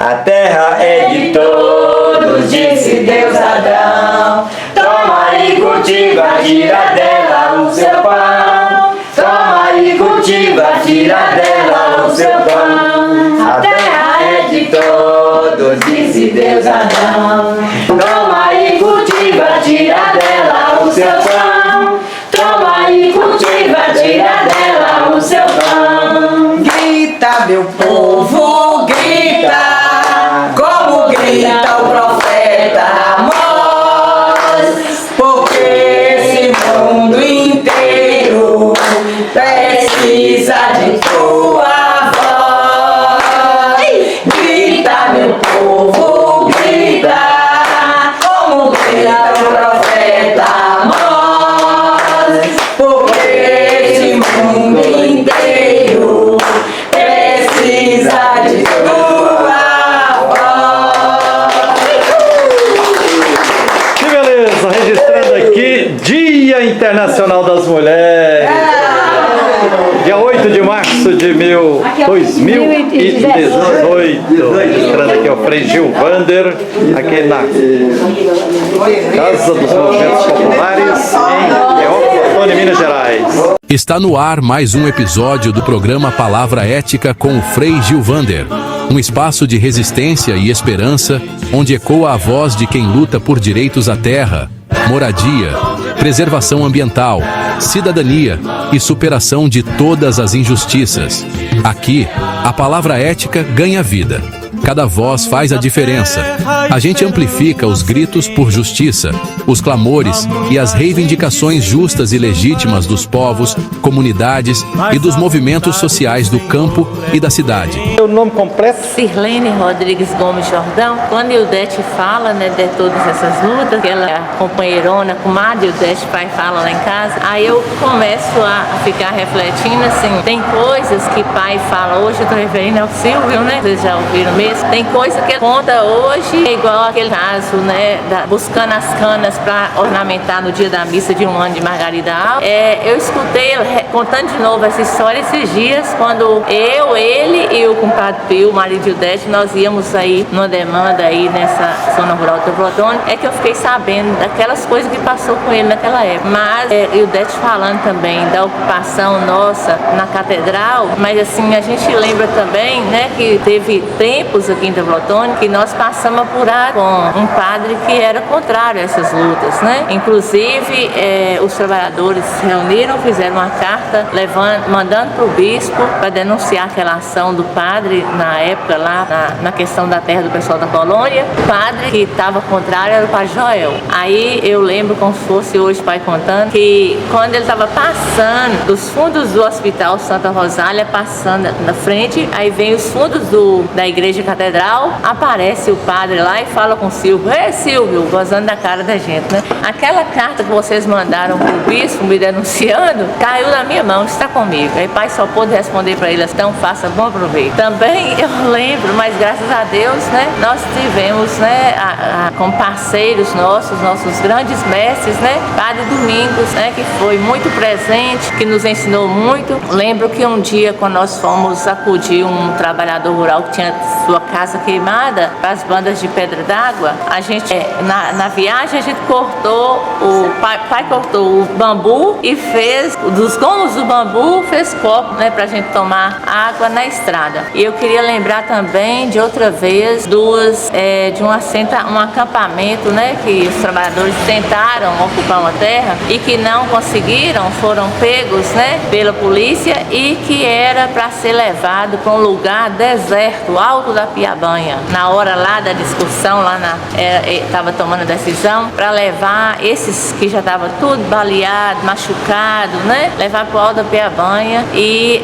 A terra é de todos, disse Deus a Adão. Toma e cultiva, tira dela o seu pão. Toma e cultiva, tira dela o seu pão. A terra é de todos, disse Deus a Adão. Toma e cultiva, tira dela o seu pão. Toma e cultiva, tira dela o seu pão. Grita, meu povo, grita, como grita o profeta Amós, porque esse mundo inteiro precisa de tua voz. Grita, meu povo, grita, como grita o profeta Amós, porque esse mundo inteiro precisa de tua voz. Que beleza! Registrando aqui Dia Internacional das Mulheres. Dia 8 de março de 2018. Registrando aqui o Frei Gilvander, aqui na Casa dos Movimentos Populares, em Teófilo, Minas Gerais. Está no ar mais um episódio do programa Palavra Ética com o Frei Gilvander. Um espaço de resistência e esperança, onde ecoa a voz de quem luta por direitos à terra, moradia, preservação ambiental, cidadania e superação de todas as injustiças. Aqui, a palavra ética ganha vida. Cada voz faz a diferença. A gente amplifica os gritos por justiça, os clamores e as reivindicações justas e legítimas dos povos, comunidades e dos movimentos sociais do campo e da cidade. O nome completo? Sirlene Rodrigues Gomes Jordão. Quando a Ildete fala, né, de todas essas lutas, que ela é a companheirona, comadre Ildete, pai fala lá em casa, aí eu começo a ficar refletindo assim, tem coisas que pai fala, hoje eu tô referindo ao Silvio, né, vocês já ouviram mesmo, tem coisa que ele conta hoje, é igual aquele caso, né, buscando as canas para ornamentar no dia da missa de 1 ano de Margarida Alves. Eu escutei ele contando de novo essa história esses dias, quando ele e o compadre Pio, o marido de Ildete, nós íamos aí numa demanda aí nessa zona rural do Teoflotone, é que eu fiquei sabendo daquelas coisas que passou com ele naquela época. Mas Ildete falando também da ocupação nossa na catedral, mas assim, a gente lembra também, né, que teve tempos aqui em Teoflotone que nós passamos a apurar com um padre que era contrário a essas lutas, né? Inclusive, os trabalhadores se reuniram, fizeram uma carta mandando para o bispo para denunciar aquela ação do padre na época lá na questão da terra do pessoal da colônia. O padre que estava contrário era o pai Joel. Aí eu lembro como se fosse hoje o pai contando que quando ele estava passando dos fundos do Hospital Santa Rosália, passando na frente, aí vem os fundos da igreja catedral, aparece o padre lá e fala com o Silvio: Silvio, gozando da cara da gente, né? Aquela carta que vocês mandaram pro bispo me denunciando, caiu na minha mão, está comigo. Aí pai só pôde responder para ele: então faça bom proveito. Também eu lembro, mas graças a Deus, né, nós tivemos, né, como parceiros nossos grandes mestres, né, Padre Domingos, né, que foi muito presente, que nos ensinou muito. Lembro que um dia, quando nós fomos acudir um trabalhador rural que tinha sua casa queimada para as bandas de pedra d'água, a gente, na viagem, a gente cortou, o pai cortou o bambu e fez, dos gomos do bambu, fez copo, né, pra gente tomar água na estrada. E eu queria lembrar também de outra vez de um acampamento, né, que os trabalhadores tentaram ocupar uma terra e que não conseguiram, foram pegos, né, pela polícia, e que era para ser levado para um lugar deserto, alto da Piabanha. Na hora lá da discussão, estava tomando a decisão para levar esses que já estavam tudo baleado, machucado, né, levar para o alto da Piabanha, e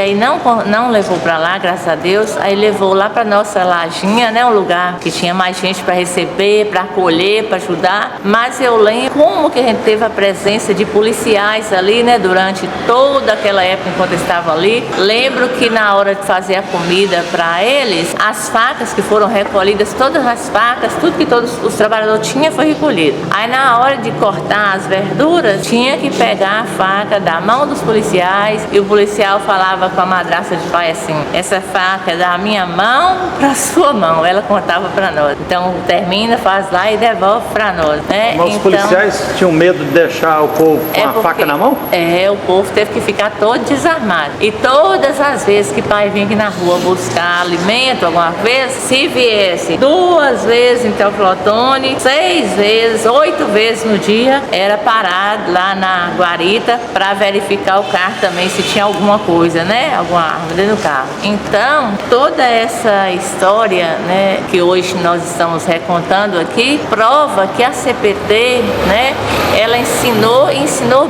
aí não levou para lá, graças a Deus. Aí levou lá para nossa lajinha, né, um lugar que tinha mais gente para receber, para acolher, para ajudar. Mas eu lembro como que a gente teve a presença de policiais ali, né, durante toda aquela época enquanto eu estava ali. Lembro que na hora de fazer a comida para eles, as facas que foram recolhidas, todas as facas, tudo que todos os trabalhadores tinham foi recolhido. Aí na hora de cortar as verduras, tinha que pegar a faca da mão dos policiais e o policial falava com a madrasta de pai assim: essa faca é da minha mão para sua mão. Ela contava para nós. Então termina, faz lá e devolve para nós, né? Mas os policiais tinham medo de deixar o povo com a faca na mão? O povo teve que ficar todo desarmado. E todas as vezes que pai vinha aqui na rua buscar alimento, alguma vez, se viesse 2 vezes em Teoflotone, 6 vezes, 8 vezes no dia, era parado lá na guarita para verificar o carro também, se tinha alguma coisa, né? Alguma arma dentro do carro. Então, toda essa história, né, que hoje nós estamos recontando aqui, prova que a CPT, né, ela ensinou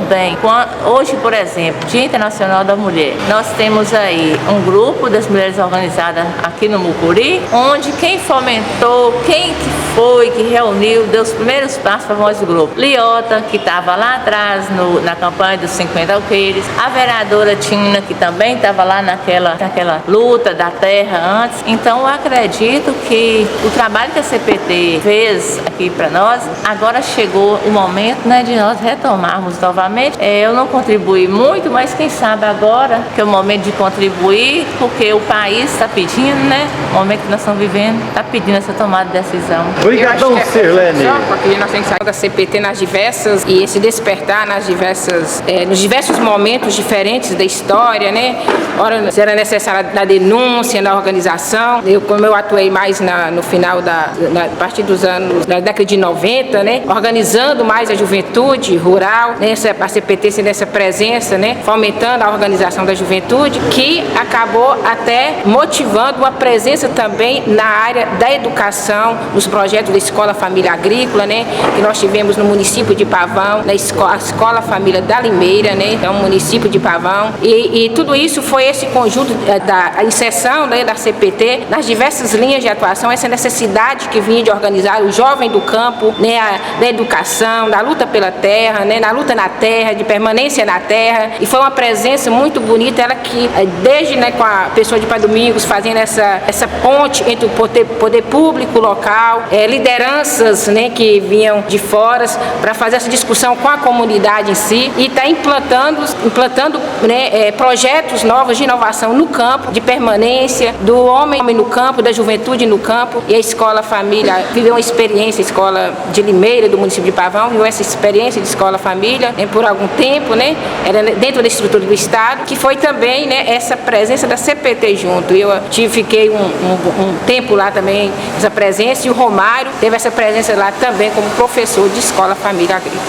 bem. Hoje, por exemplo, Dia Internacional da Mulher, nós temos aí um grupo das mulheres organizadas aqui no Mucuri, onde quem fomentou, quem que foi, que reuniu, deu os primeiros passos para nós do grupo. Liota, que estava lá atrás na campanha dos 50 alqueires, a vereadora Tina, que também estava lá naquela luta da terra antes. Então, eu acredito que o trabalho que a CPT fez aqui para nós, agora chegou o momento, né, de nós retomarmos novamente. Eu não contribuí muito, mas quem sabe agora que é o momento de contribuir, porque o país está pedindo, né? O momento que nós estamos vivendo está pedindo essa tomada de decisão. Obrigadão, Sirlene. Porque nós temos que sair da CPT nas diversas, e esse despertar nas diversas, nos diversos momentos diferentes da história, né? Ora, era necessária da denúncia, da organização. Como eu atuei mais no final a partir dos anos, da década de 90, né? Organizando mais a juventude rural, né? A CPT sendo essa presença, né? Fomentando a organização da juventude, que acabou até motivando uma presença também na área da educação, nos projetos da Escola Família Agrícola, né? Que nós tivemos no município de Pavão, na Escola Família da Limeira, né? É um município de Pavão. E tudo isso foi esse conjunto da inserção, né, da CPT nas diversas linhas de atuação, essa necessidade que vinha de organizar o jovem do campo, né? Da educação, da luta pela terra, né? Na luta na terra, de permanência na terra. E foi uma presença muito bonita, ela que desde, né, com a pessoa de Pai Domingos fazendo essa ponte entre o poder público local, lideranças, né, que vinham de fora para fazer essa discussão com a comunidade em si, e está implantando né, projetos novos de inovação no campo, de permanência do homem no campo, da juventude no campo. E a Escola Família viveu uma experiência, a Escola de Limeira, do município de Pavão, viu essa experiência de Escola Família, né, por algum tempo, né, era dentro da estrutura do Estado, que foi também, né, essa presença da CPT junto. Eu fiquei um tempo lá também, essa presença, e o Romário teve essa presença lá também como professor de Escola Família Agrícola.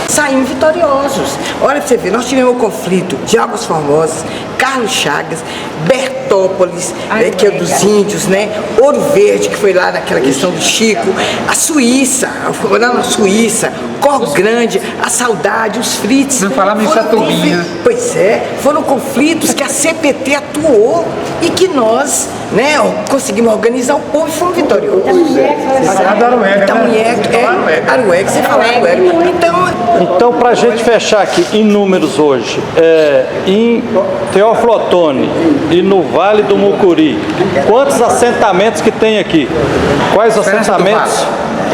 Saímos vitoriosos. Olha pra você ver, nós tivemos o conflito de Águas Formosas, Carlos Chagas, Bertópolis, que é dos índios, né? Ouro Verde, que foi lá naquela questão do Chico, a Suíça, foi lá na Suíça, Cor Grande, a Saudade, os Frites. Não falamos em Satubinha. Pois é, foram conflitos que a CPT atuou e que nós, né, conseguimos organizar o povo e fomos vitoriosos. Aruega, você falou Aruega. Então, para a gente fechar aqui em números hoje, em Teófilo Otoni e no Vale do Mucuri, quantos assentamentos que tem aqui? Quais assentamentos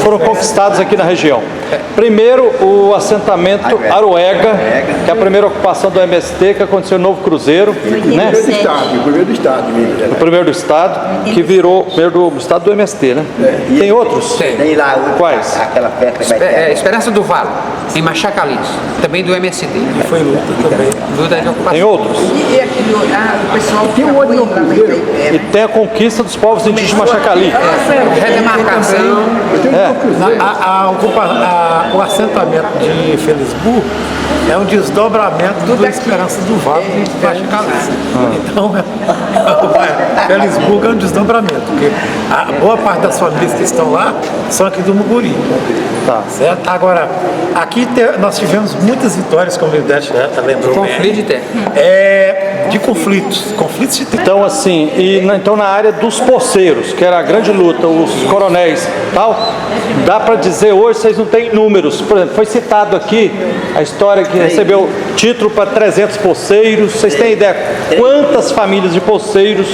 foram conquistados aqui na região? Primeiro, o assentamento Aruega, que é a primeira ocupação do MST, que aconteceu no Novo Cruzeiro, né? O primeiro do Estado. O primeiro do Estado, que virou o primeiro do Estado do MST, né? Tem outros? Tem lá quais? Aquela festa que vai Esperança do Vale, em Machacalins, também do MST. Foi luta também. Luta de ocupação. Tem outros? E aquele, o pessoal Tem um outro no Cruzeiro. E tem a conquista dos povos indígenas de Machacali. Redemarcação. O assentamento de Felisburgo é um desdobramento do Esperança do Vale de Machacalins. Então, Felisburgo é um desdobramento, porque a boa parte das famílias que estão lá são aqui do Mucuri. Tá. Certo? Agora, aqui nós tivemos muitas vitórias, como o Ildete lembrou. Conflito de terra. De conflitos de terra. Então, assim, então na área dos poceiros, que era a grande luta, os coronéis e tal, dá para dizer hoje, vocês não têm números. Por exemplo, foi citado aqui a história que recebeu título para 300 poceiros. Vocês têm ideia quantas famílias de poceiros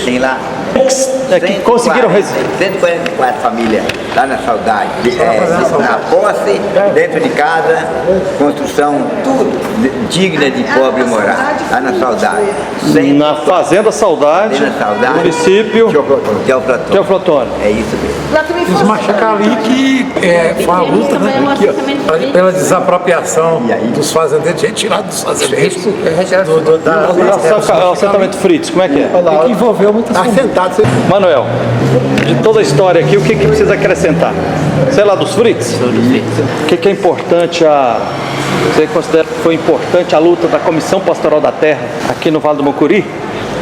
que conseguiram resistir. 144 famílias lá na Saudade, na posse, dentro de casa, construção digna de pobre morar, lá na Saudade. Na Fazenda Saudade, município Teoflotone. É isso mesmo. Os Machacali que foi uma luta, né? Pela desapropriação dos fazendeiros, retirado dos fazendeiros. O assentamento Fritz, como é que é? Que envolveu muitas famílias. Manuel, de toda a história aqui, o que precisa acrescentar? Sei lá, dos Fritz? O que é importante você considera que foi importante a luta da Comissão Pastoral da Terra aqui no Vale do Mucuri?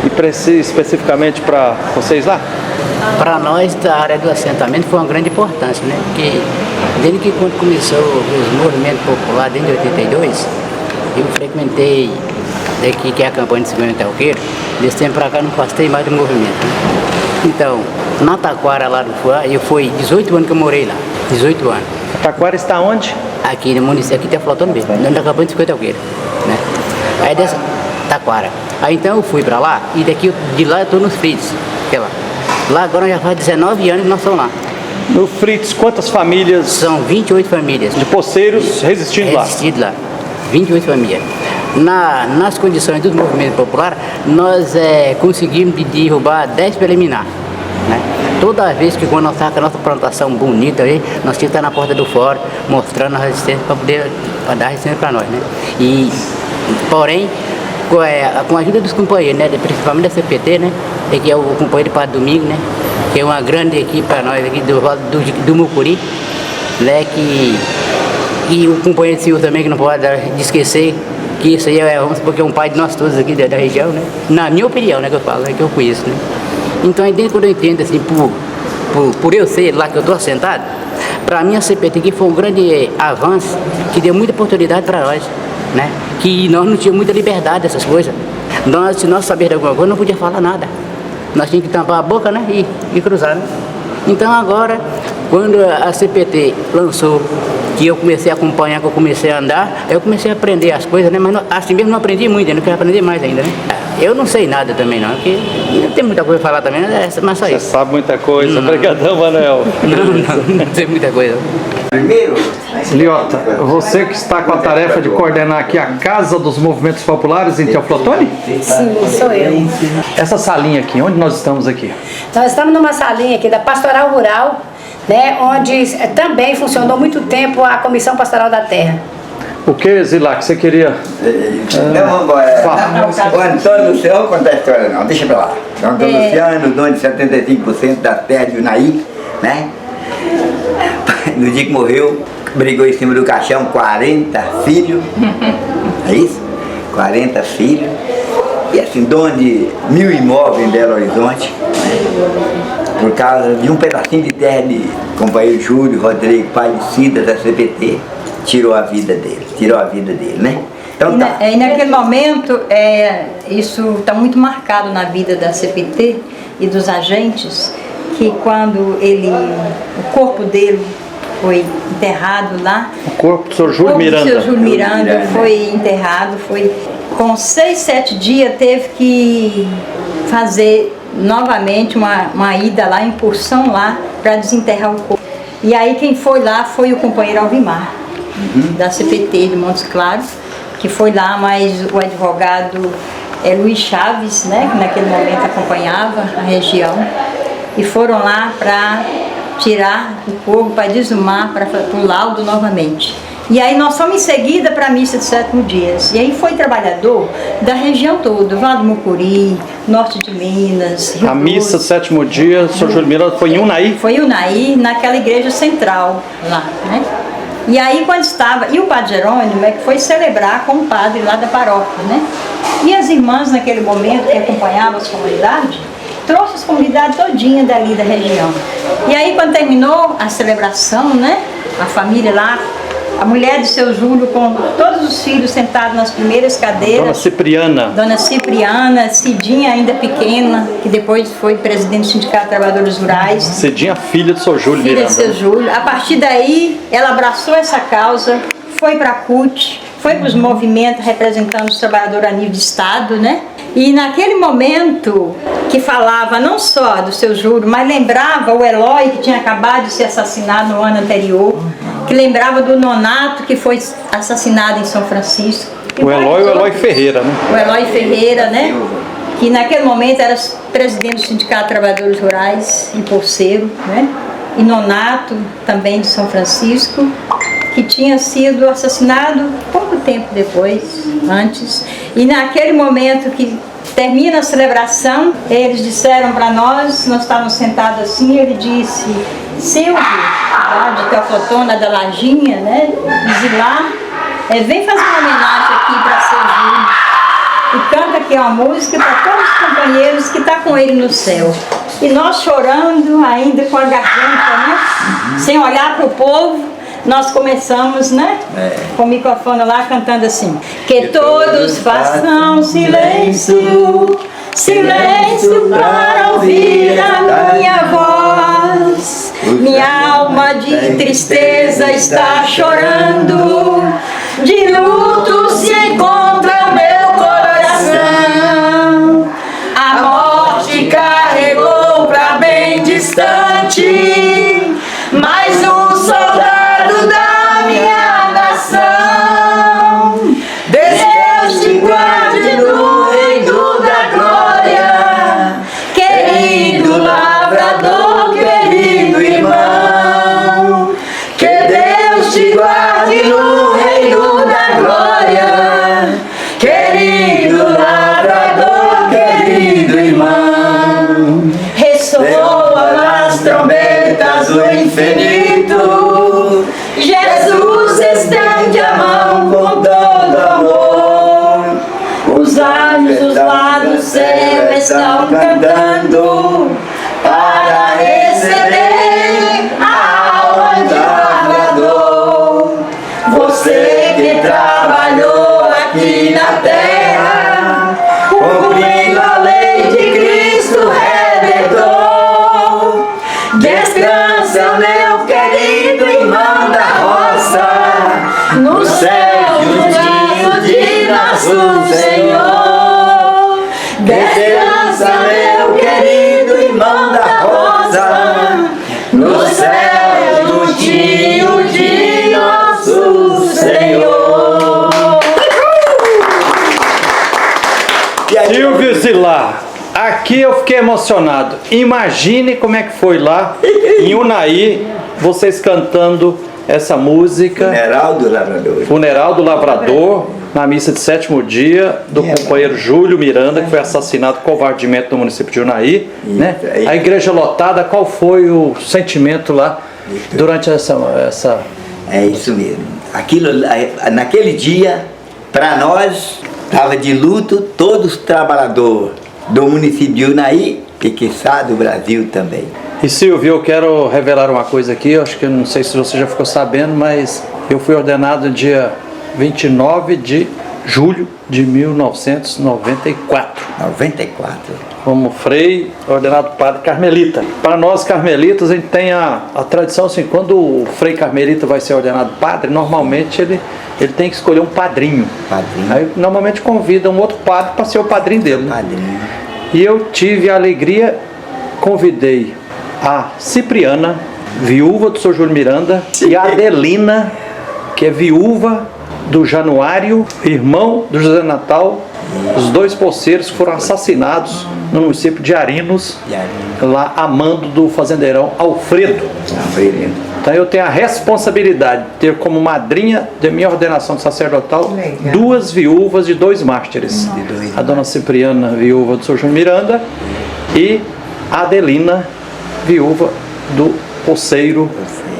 E especificamente para vocês lá? Para nós, da área do assentamento, foi uma grande importância, né? Porque desde que quando começou os movimentos populares, desde 82, eu frequentei daqui, que é a campanha de Segunda Talqueiro, desse tempo para cá não passei mais do movimento. Né? Então, na Taquara, lá do Fuá, eu fui 18 anos que eu morei lá, 18 anos. A Taquara está onde? Aqui no município, aqui tem Flotone mesmo, dentro da campanha de Segunda Talqueiro, né? Aí dessa Taquara. Aí então eu fui para lá, e de lá eu estou nos Fritz, que é lá. Lá agora já faz 19 anos que nós estamos lá. No Fritz, quantas famílias? São 28 famílias. De poceiros resistindo lá? Resistindo lá. 28 famílias. Nas condições do movimento popular, nós conseguimos derrubar 10 preliminar. Né? Toda vez que quando nós estávamos com a nossa plantação bonita, aí, nós tínhamos que estar na porta do fórum, mostrando a resistência para dar resistência para nós. Né? Porém, com a ajuda dos companheiros, né, principalmente da CPT, né, que é o companheiro Padre Domingo, né, que é uma grande equipe para nós aqui do Mucuri, né, e o companheiro Silvio também, que não pode esquecer, que isso aí porque é um pai de nós todos aqui da região, né, na minha opinião, né, que eu falo, né, que eu conheço, né. Então, aí dentro quando eu entendo, assim, por eu ser lá que eu estou assentado, para mim a CPT aqui foi um grande avanço, que deu muita oportunidade para nós, né? Que nós não tínhamos muita liberdade dessas coisas. Se nós sabíamos de alguma coisa, não podia falar nada. Nós tínhamos que tampar a boca, né? E cruzar, né? Então agora, quando a CPT lançou, que eu comecei a acompanhar, que eu comecei a andar, eu comecei a aprender as coisas, né? Mas assim mesmo não aprendi muito, eu quero aprender mais ainda, né? Eu não sei nada também não, porque não tem muita coisa para falar também, mas só isso. Você sabe muita coisa. Obrigadão, Manuel. Não sei muita coisa. Primeiro, Liota, você que está com a tarefa de coordenar aqui a Casa dos Movimentos Populares em Teoflotone? Sim, sou eu. Essa salinha aqui, onde nós estamos aqui? Nós estamos numa salinha aqui da Pastoral Rural, né, onde também funcionou muito tempo a Comissão Pastoral da Terra. O que, Zilac, você queria? Não, vamos embora. O Antônio Luciano, não conta a história não, deixa pra lá. O Antônio Luciano, dono de 75% da terra de Unaí, né? No dia que morreu, brigou em cima do caixão 40 filhos, é isso? 40 filhos, e assim, dono de 1000 imóveis em Belo Horizonte, né? Por causa de um pedacinho de terra de companheiro Júlio Rodrigo, pai de Cida da CPT, tirou a vida dele, né? Então, tá. E naquele momento, isso está muito marcado na vida da CPT e dos agentes, que quando o corpo dele foi enterrado lá. O corpo do Sr. Júlio Miranda. O Sr. Júlio Miranda foi enterrado, com 6, 7 dias teve que fazer novamente uma ida lá, incursão lá, para desenterrar o corpo. E aí quem foi lá foi o companheiro Alvimar, da CPT de Montes Claros, que foi lá, mas o advogado Luiz Chaves, né, que naquele momento acompanhava a região, e foram lá para tirar o corpo, para desumar, para o laudo novamente. E aí nós fomos em seguida para a missa de 7º dias. E aí foi trabalhador da região toda, Vale do Mucuri, norte de Minas, Rio A missa do 7º dia, o Sr. Júlio Miranda foi em Unaí? Foi em Unaí, naquela igreja central lá, né? E aí quando estava, e o padre Jerônimo que foi celebrar com o padre lá da paróquia, né? E as irmãs naquele momento que acompanhavam as comunidades, trouxe as comunidades todinha dali da região. E aí quando terminou a celebração, né? A família lá, a mulher de seu Júlio com todos os filhos sentados nas primeiras cadeiras. Dona Cipriana. Dona Cipriana, Cidinha ainda pequena, que depois foi presidente do Sindicato de Trabalhadores Rurais. Cidinha, filha do Sr. Júlio Miranda. Filha do Sr. Júlio. A partir daí, ela abraçou essa causa, foi para a CUT, foi para os movimentos representando os trabalhadores a nível de Estado, né? E naquele momento que falava não só do seu Júlio, mas lembrava o Eloy, que tinha acabado de ser assassinado no ano anterior, que lembrava do Nonato, que foi assassinado em São Francisco. O Eloy Ferreira, né? O Eloy Ferreira, né? Que naquele momento era presidente do Sindicato de Trabalhadores Rurais em Porceiro, né? E Nonato, também de São Francisco, que tinha sido assassinado pouco tempo depois, antes. E naquele momento que termina a celebração, eles disseram para nós estávamos sentados assim, ele disse: Silvio, lá de Teoflotona, da Lajinha, né? De lá, vem fazer uma homenagem aqui para seu Júlio. E canta aqui uma música para todos os companheiros que estão com ele no céu. E nós chorando, ainda com a garganta, né? Sem olhar para o povo, nós começamos, né? Com o microfone lá cantando assim: que todos façam silêncio, silêncio para ouvir a minha voz. Minha alma de tristeza está chorando, de luto se encontra meu coração. A morte carregou pra bem distante mais um soldado da minha nação. Deus te guarde no reino da glória, querido lavrador, querido irmão. Que Deus te guarde no reino da glória, querido lavrador, querido irmão. Ressoam as trombetas do infinito, Jesus estende a mão com todo amor. Os anjos lá do céu estão cantando para receber a alma de lavrador. Você que trabalhou aqui na terra, cumprindo a lei de Cristo Redentor, descansa, meu querido irmão da roça, no céu juntinho de nosso Senhor. Descansa, meu querido irmão da roça, no céu juntinho de nosso Senhor. Silvio Zilar, aqui eu fiquei emocionado. Imagine como é que foi lá em Unai, vocês cantando essa música. Funeral do Lavrador. Funeral do Lavrador, na missa de 7º dia do companheiro Júlio Miranda, que foi assassinado covardemente no município de Unai, né? A igreja lotada, qual foi o sentimento lá durante essa... É isso mesmo. Naquele dia, para nós, estava de luto todos os trabalhadores do município de Unai e quiçá do Brasil também. E Silvio, eu quero revelar uma coisa aqui, eu acho que não sei se você já ficou sabendo, mas eu fui ordenado dia 29 de julho de 1994. 94. Como frei, ordenado padre carmelita. Para nós carmelitas, a gente tem a tradição assim, quando o frei carmelita vai ser ordenado padre, normalmente ele tem que escolher um padrinho. Aí normalmente convida um outro padre para ser o padrinho dele. Padrinho. E eu tive a alegria, convidei a Cipriana, viúva do Sr. Júlio Miranda, e a Adelina, que é viúva do Januário, irmão do José Natal, os dois poceiros que foram assassinados no município de Arinos, lá a mando do fazendeirão Alfredo. Então eu tenho a responsabilidade de ter como madrinha de minha ordenação sacerdotal duas viúvas de dois mártires. A dona Cipriana, viúva do Sr. Júlio Miranda, e a Adelina, viúva do poceiro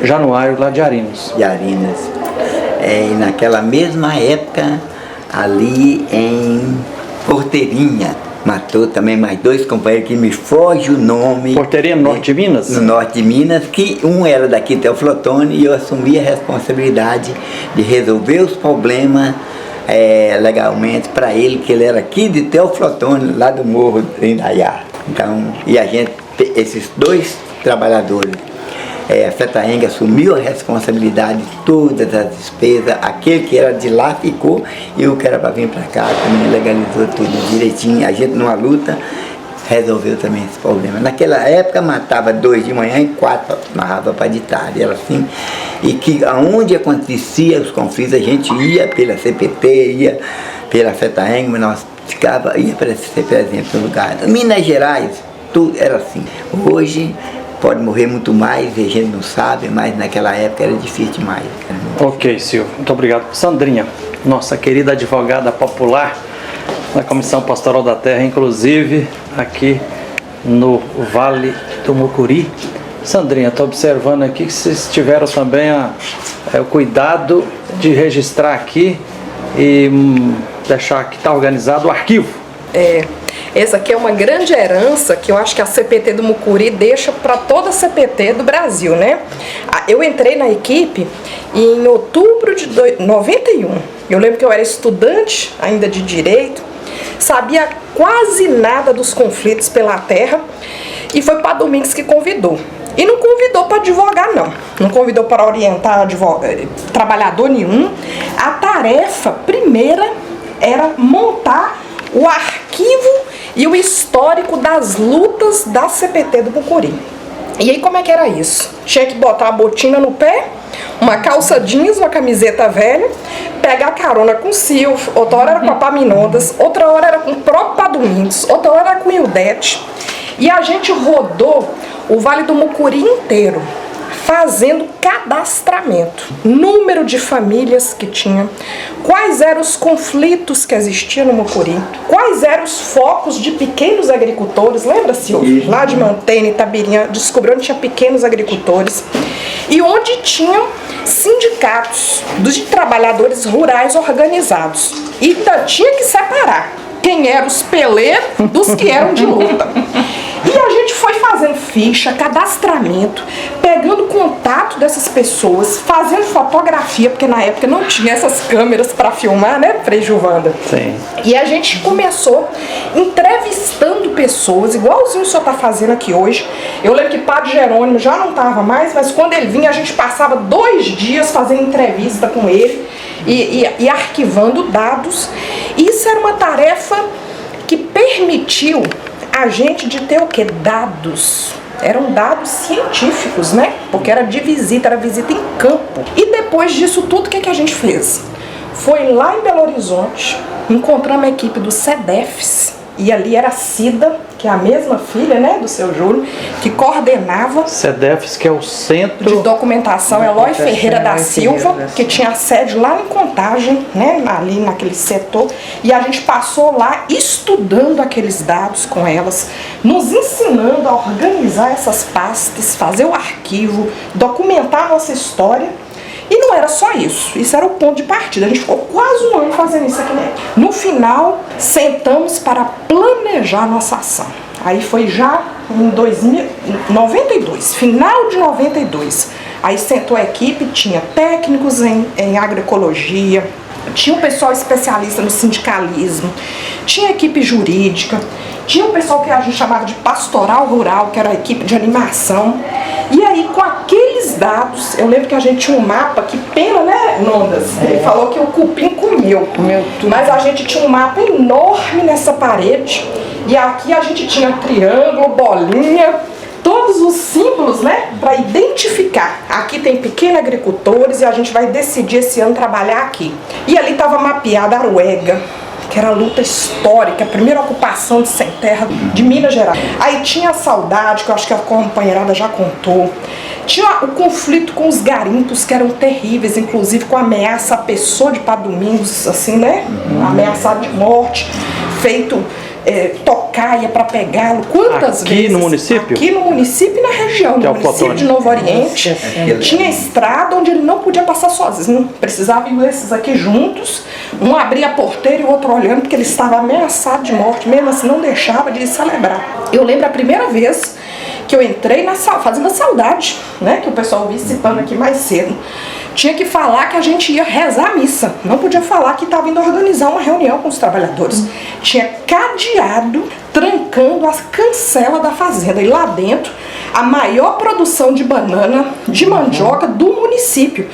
Januário lá de Arinos. De Arinos. E naquela mesma época, ali em Porteirinha, matou também mais dois companheiros que me foge o nome. Porteirinha, no norte de Minas? No norte de Minas, que um era daqui de Teoflotone e eu assumi a responsabilidade de resolver os problemas legalmente para ele, que ele era aqui de Teoflotone, lá do morro de Indaiá. Então, e a gente, esses dois trabalhadores, a FETAENG assumiu a responsabilidade de todas as despesas, aquele que era de lá ficou, e o que era para vir para cá também legalizou tudo direitinho, a gente numa luta resolveu também esse problema. Naquela época matava 2 de manhã e 4 narrava para de tarde, era assim, e que aonde acontecia os conflitos a gente ia pela CPT, ia pela FETAENG, mas nós ia para ser presente no lugar. Minas Gerais, tudo era assim. Hoje pode morrer muito mais, a gente não sabe, mas naquela época era difícil demais. Ok, Silvio, muito obrigado. Sandrinha, nossa querida advogada popular da Comissão Pastoral da Terra, inclusive aqui no Vale do Mucuri. Sandrinha, estou observando aqui que vocês tiveram também o cuidado de registrar aqui e deixar que está organizado o arquivo. Essa aqui é uma grande herança que eu acho que a CPT do Mucuri deixa para toda a CPT do Brasil, né? Eu entrei na equipe em outubro de 91. Eu lembro que eu era estudante ainda de Direito, sabia quase nada dos conflitos pela terra, e foi para Domingues que convidou. E não convidou para advogar, não. Não convidou para orientar trabalhador nenhum. A tarefa primeira era montar o arquivo e o histórico das lutas da CPT do Mucuri. E aí como é que era isso? Tinha que botar a botina no pé, uma calça jeans, uma camiseta velha, pegar carona com o Silvio, outra hora era com a Paminondas, outra hora era com o próprio Pá Domingos, outra hora era com o Ildete. E a gente rodou o Vale do Mucuri inteiro, fazendo cadastramento, número de famílias que tinha, quais eram os conflitos que existiam no Mucuri, quais eram os focos de pequenos agricultores, lembra, Silvio? Lá de Mantena, Itabirinha, descobriu onde tinha pequenos agricultores e onde tinham sindicatos de trabalhadores rurais organizados. E ainda tinha que separar quem eram os peleiros dos que eram de luta. E a gente foi fazendo ficha, cadastramento, pegando contato dessas pessoas, fazendo fotografia, porque na época não tinha essas câmeras para filmar, né, Frei Gilvanda? Sim. E a gente começou entrevistando pessoas, igualzinho o senhor está fazendo aqui hoje. Eu lembro que Padre Jerônimo já não estava mais, mas quando ele vinha a gente passava 2 dias fazendo entrevista com ele e arquivando dados. Isso era uma tarefa que permitiu a gente de ter o quê? Dados. Eram dados científicos, né? Porque era de visita, era visita em campo. E depois disso tudo, o que a gente fez? Foi lá em Belo Horizonte, encontramos a equipe do CEDEFS, e ali era a Cida, que é a mesma filha, né, do seu Júlio, que coordenava. CEDEFS, que é o Centro de Documentação Eloy Ferreira da Silva, que tinha sede lá em Contagem, né, ali naquele setor, e a gente passou lá estudando aqueles dados com elas, nos ensinando a organizar essas pastas, fazer o arquivo, documentar a nossa história. E não era só isso, isso era o ponto de partida. A gente ficou quase 1 ano fazendo isso aqui, né? No final, sentamos para planejar a nossa ação. Aí foi já em 92, final de 92. Aí sentou a equipe, tinha técnicos em agroecologia, tinha um pessoal especialista no sindicalismo, tinha equipe jurídica, tinha um pessoal que a gente chamava de pastoral rural, que era a equipe de animação. E aí, com aqueles dados, eu lembro que a gente tinha um mapa, que pena, né, Nondas? Ele falou que o cupim comeu tudo. Mas a gente tinha um mapa enorme nessa parede, e aqui a gente tinha triângulo, bolinha, todos os símbolos, né, para identificar. Aqui tem pequenos agricultores e a gente vai decidir esse ano trabalhar aqui. E ali estava mapeada a Aruega, que era a luta histórica, a primeira ocupação de sem terra de Minas Gerais. Aí tinha a Saudade, que eu acho que a companheirada já contou. Tinha o conflito com os garimpos, que eram terríveis, inclusive com a ameaça à pessoa de Pá Domingos, assim, né? Ameaçado de morte, feito tocaia para pegá-lo. Quantas vezes? Aqui no município? Aqui no município e na região, no município de Novo Oriente. Tinha estrada onde ele não podia passar sozinho. Precisava ir esses aqui juntos, um abria a porteira e o outro olhando, porque ele estava ameaçado de morte, mesmo assim não deixava de celebrar. Eu lembro a primeira vez que eu entrei fazendo a Saudade, né, que o pessoal vi citando aqui mais cedo. Tinha que falar que a gente ia rezar a missa. Não podia falar que estava indo organizar uma reunião com os trabalhadores. Tinha cadeado trancando a cancela da fazenda. E lá dentro, a maior produção de banana, de mandioca do município.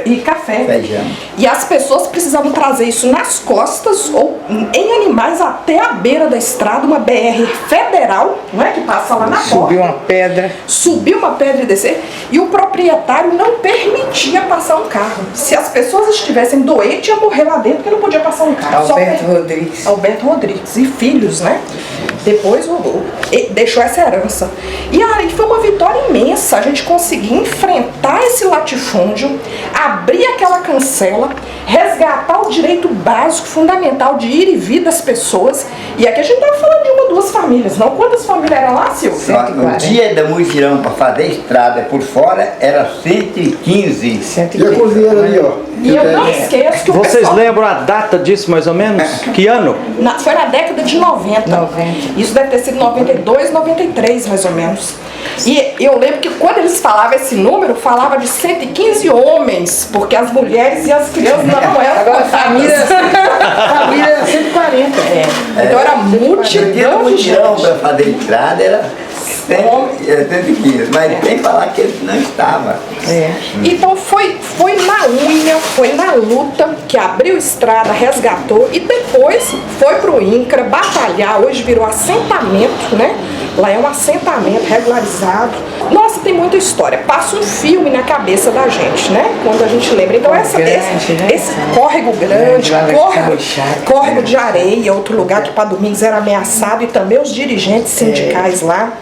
E café. Feijão. E as pessoas precisavam trazer isso nas costas ou em animais até a beira da estrada, uma BR federal, não é, que passa lá na porta. Subiu uma pedra e descer. E o proprietário não permitia passar um carro. Se as pessoas estivessem doentes, ia morrer lá dentro, porque não podia passar um carro. Alberto Rodrigues. E filhos, né? Depois deixou essa herança. E aí foi uma vitória imensa. A gente conseguiu enfrentar esse latifúndio, abrir aquela cancela, resgatar o direito básico, fundamental de ir e vir das pessoas. E aqui a gente estava falando de uma, duas famílias, não? Quantas famílias eram lá, Silvio? No dia da mutirão para fazer estrada por fora, era 115. E a cozinha ali, ó. E eu não esqueço que o Vocês pessoal... lembram a data disso, mais ou menos? Que ano? Foi na década de 90. Isso deve ter sido 92, 93, mais ou menos. E eu lembro que quando eles falavam esse número, falava de 115 homens, porque as mulheres e as crianças não eram. Agora, família era 140. Então era multidão de mutirão gente. para fazer estrada era 115, mas sem falar que ele não estava. Então foi na unha, foi na luta que abriu estrada, resgatou e depois foi pro INCRA batalhar. Hoje virou assentamento, né? Lá é um assentamento regularizado. Nossa, tem muita história. Passa um filme na cabeça da gente, né? Quando a gente lembra. Então esse córrego grande, córrego de areia, outro lugar que para Domingos era ameaçado, e também os dirigentes sindicais lá.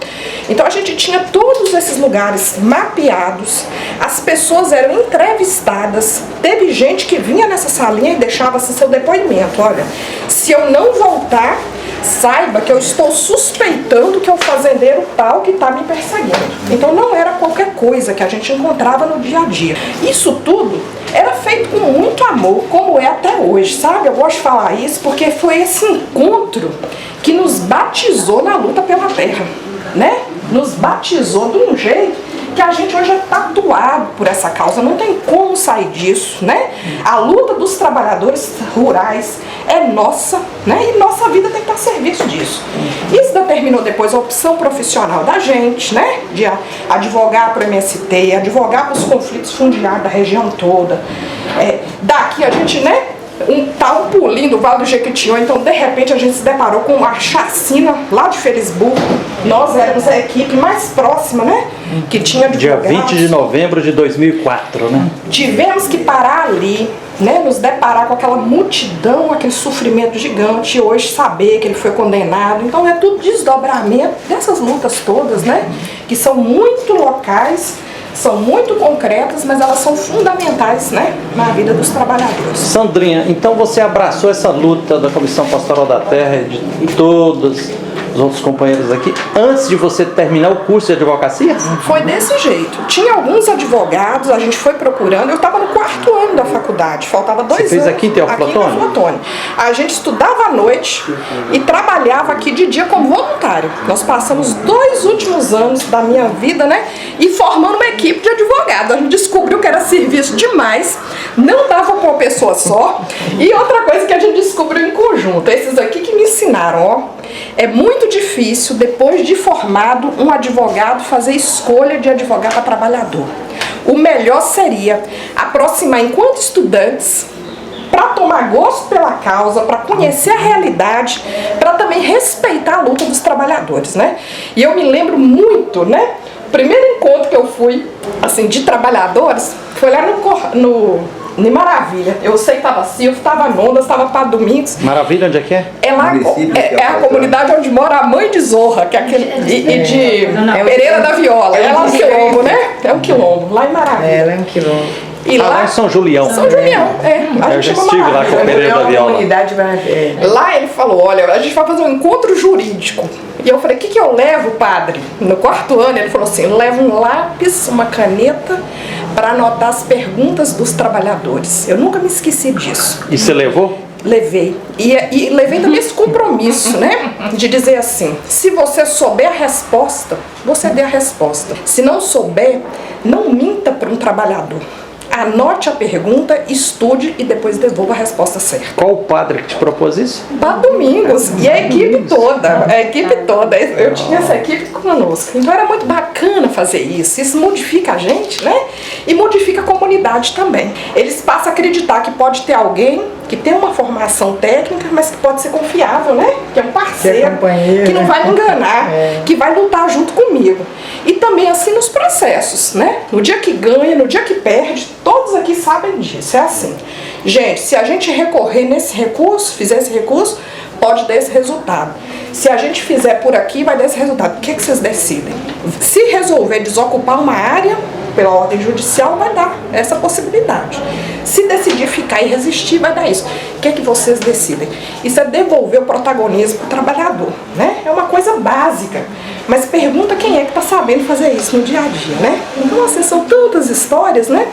Então a gente tinha todos esses lugares mapeados, as pessoas eram entrevistadas, teve gente que vinha nessa salinha e deixava assim, seu depoimento: olha, se eu não voltar, saiba que eu estou suspeitando que é o fazendeiro tal que está me perseguindo. Então não era qualquer coisa que a gente encontrava no dia a dia. Isso tudo era feito com muito amor, como é até hoje, sabe? Eu gosto de falar isso porque foi esse encontro que nos batizou na luta pela terra, né? Nos batizou de um jeito que a gente hoje é tatuado por essa causa, não tem como sair disso, né? A luta dos trabalhadores rurais é nossa, né? E nossa vida tem que estar a serviço disso. Isso determinou depois a opção profissional da gente, né? De advogar para o MST, advogar para os conflitos fundiários da região toda. Daqui a gente, né? Tá um pulinho do Vale do Jequitinhonha, então de repente a gente se deparou com uma chacina lá de Felisburgo. Nós éramos a equipe mais próxima, né? Que tinha Dia advogados. 20 de novembro de 2004, né? Tivemos que parar ali, né? Nos deparar com aquela multidão, aquele sofrimento gigante, e hoje saber que ele foi condenado. Então é tudo desdobramento dessas lutas todas, né? Que são muito locais, são muito concretas, mas elas são fundamentais, né, na vida dos trabalhadores. Sandrinha, então você abraçou essa luta da Comissão Pastoral da Terra e de todos os outros companheiros aqui antes de você terminar o curso de advocacia? Foi desse jeito. Tinha alguns advogados, a gente foi procurando. Eu estava no 4º ano da faculdade, faltava 2 anos. Você fez aqui em Teófilo Otoni? A gente estudava à noite e trabalhava aqui de dia como voluntário. Nós passamos 2 últimos anos da minha vida, né, e formando uma equipe de advogados. A gente descobriu que era serviço demais, não dava para uma pessoa só. E outra coisa que a gente descobriu em conjunto, esses aqui que me ensinaram, ó. É muito difícil, depois de formado, um advogado fazer escolha de advogar para trabalhador. O melhor seria aproximar enquanto estudantes, para tomar gosto pela causa, para conhecer a realidade, para também respeitar a luta dos trabalhadores, né? E eu me lembro muito, né? O primeiro encontro que eu fui, assim, de trabalhadores, foi lá em Maravilha. Eu sei que estava Silvio, estava Nondas, estava para Domingos. Maravilha, onde é que é? É lá, é a comunidade onde mora a mãe de Zorra, que é aquele, e de Pereira da Viola. É lá um quilombo, né? É um quilombo, lá em Maravilha. É um quilombo. E lá em São Julião. São Julião, A gente chama estive lá com o Pereira da Viola. Lá ele falou, olha, a gente vai fazer um encontro jurídico. E eu falei, o que eu levo, padre? No 4º ano ele falou assim, leva um lápis, uma caneta, para anotar as perguntas dos trabalhadores. Eu nunca me esqueci disso. E você levou? Levei. E levei também esse compromisso, né? De dizer assim, se você souber a resposta, você dê a resposta. Se não souber, não minta para um trabalhador. anote a pergunta, estude e depois devolva a resposta certa. Qual o padre que te propôs isso? Padre Domingos e a equipe toda, eu tinha essa equipe conosco. Então era muito bacana fazer isso modifica a gente, né? E modifica a comunidade também. Eles passam a acreditar que pode ter alguém que tem uma formação técnica, mas que pode ser confiável, né? Que é um parceiro, que não vai me enganar, que vai lutar junto comigo. E também assim nos processos, né? No dia que ganha, no dia que perde, todos aqui sabem disso, é assim. Gente, se a gente recorrer nesse recurso, fizer esse recurso, pode dar esse resultado. Se a gente fizer por aqui, vai dar esse resultado. O que vocês decidem? Se resolver desocupar uma área pela ordem judicial, vai dar essa possibilidade. Se decidir ficar e resistir, vai dar isso. O que vocês decidem? Isso é devolver o protagonismo para o trabalhador, né? É uma coisa básica. Mas pergunta quem é que está sabendo fazer isso no dia a dia, né? Então, assim, são tantas histórias, né?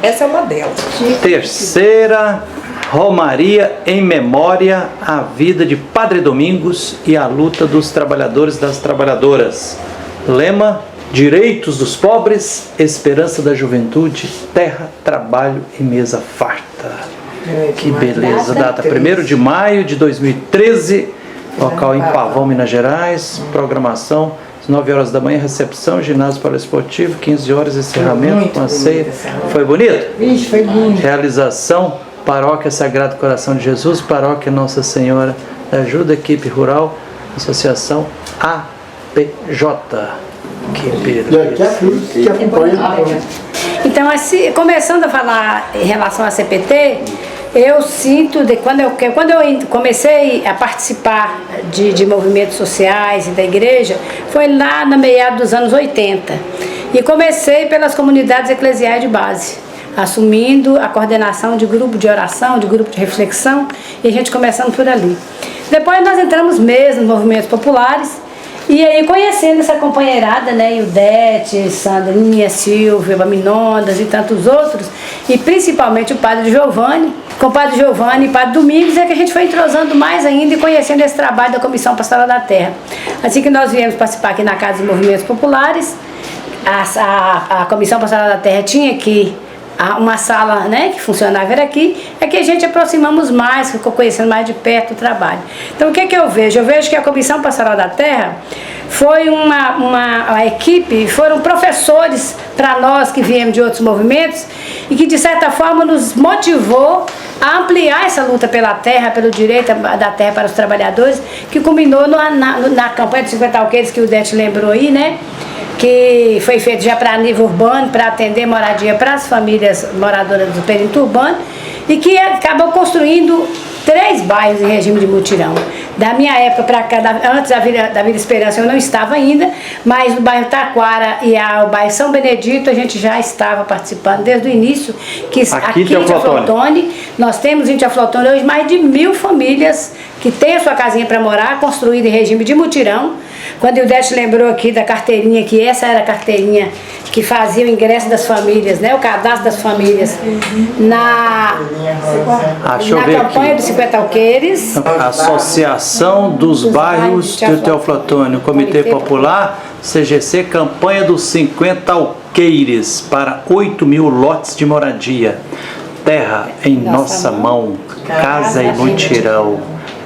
Essa é uma delas. Terceira Romaria em memória à vida de Padre Domingos e à luta dos trabalhadores e das trabalhadoras. Lema: direitos dos pobres, esperança da juventude, terra, trabalho e mesa farta. Que beleza, data 1º de maio de 2013, local em Pavão, Minas Gerais, programação 9 horas da manhã, recepção, ginásio poliesportivo, 15 horas, encerramento com a ceia. Foi bonito? Foi bonito. Realização, Paróquia Sagrado Coração de Jesus, Paróquia Nossa Senhora da Ajuda, equipe rural, Associação APJ. Que beleza. Que acompanha. Então, assim, começando a falar em relação à CPT, eu sinto, quando eu comecei a participar de movimentos sociais e da igreja, foi lá na meados dos anos 80. E comecei pelas comunidades eclesiais de base, assumindo a coordenação de grupo de oração, de grupo de reflexão, e a gente começando por ali. Depois nós entramos mesmo nos movimentos populares, e aí conhecendo essa companheirada, né, Ildete, Sandrinha, Silvia, Baminondas e tantos outros, e principalmente o Padre Giovanni, com o Padre Giovanni e o Padre Domingos, é que a gente foi entrosando mais ainda e conhecendo esse trabalho da Comissão Pastoral da Terra. Assim que nós viemos participar aqui na Casa dos Movimentos Populares, a Comissão Pastoral da Terra tinha aqui uma sala, né, que funcionava era aqui, é que a gente aproximamos mais, ficou conhecendo mais de perto o trabalho. Então o que eu vejo? Eu vejo que a Comissão Pastoral da Terra foi uma equipe, foram professores para nós que viemos de outros movimentos e que de certa forma nos motivou a ampliar essa luta pela terra, pelo direito da terra para os trabalhadores, que culminou na campanha dos 50 alqueires que o Dete lembrou aí, né? Que foi feito já para nível urbano, para atender moradia para as famílias moradoras do perímetro urbano, e que acabou construindo 3 bairros em regime de mutirão. Da minha época para cá, antes da Vila Esperança eu não estava ainda, mas no bairro Taquara e o bairro São Benedito a gente já estava participando desde o início, que aqui em Teoflotone, nós temos em Teoflotone hoje mais de 1000 famílias que têm a sua casinha para morar, construída em regime de mutirão. Quando o Ildete lembrou aqui da carteirinha, que essa era a carteirinha que fazia o ingresso das famílias, né, o cadastro das famílias na campanha dos 50 alqueires. Associação dos Bairros de Teoflotone, Comitê Popular, CGC, campanha dos 50 alqueires para 8.000 lotes de moradia. Terra em nossa mão, casa e mutirão,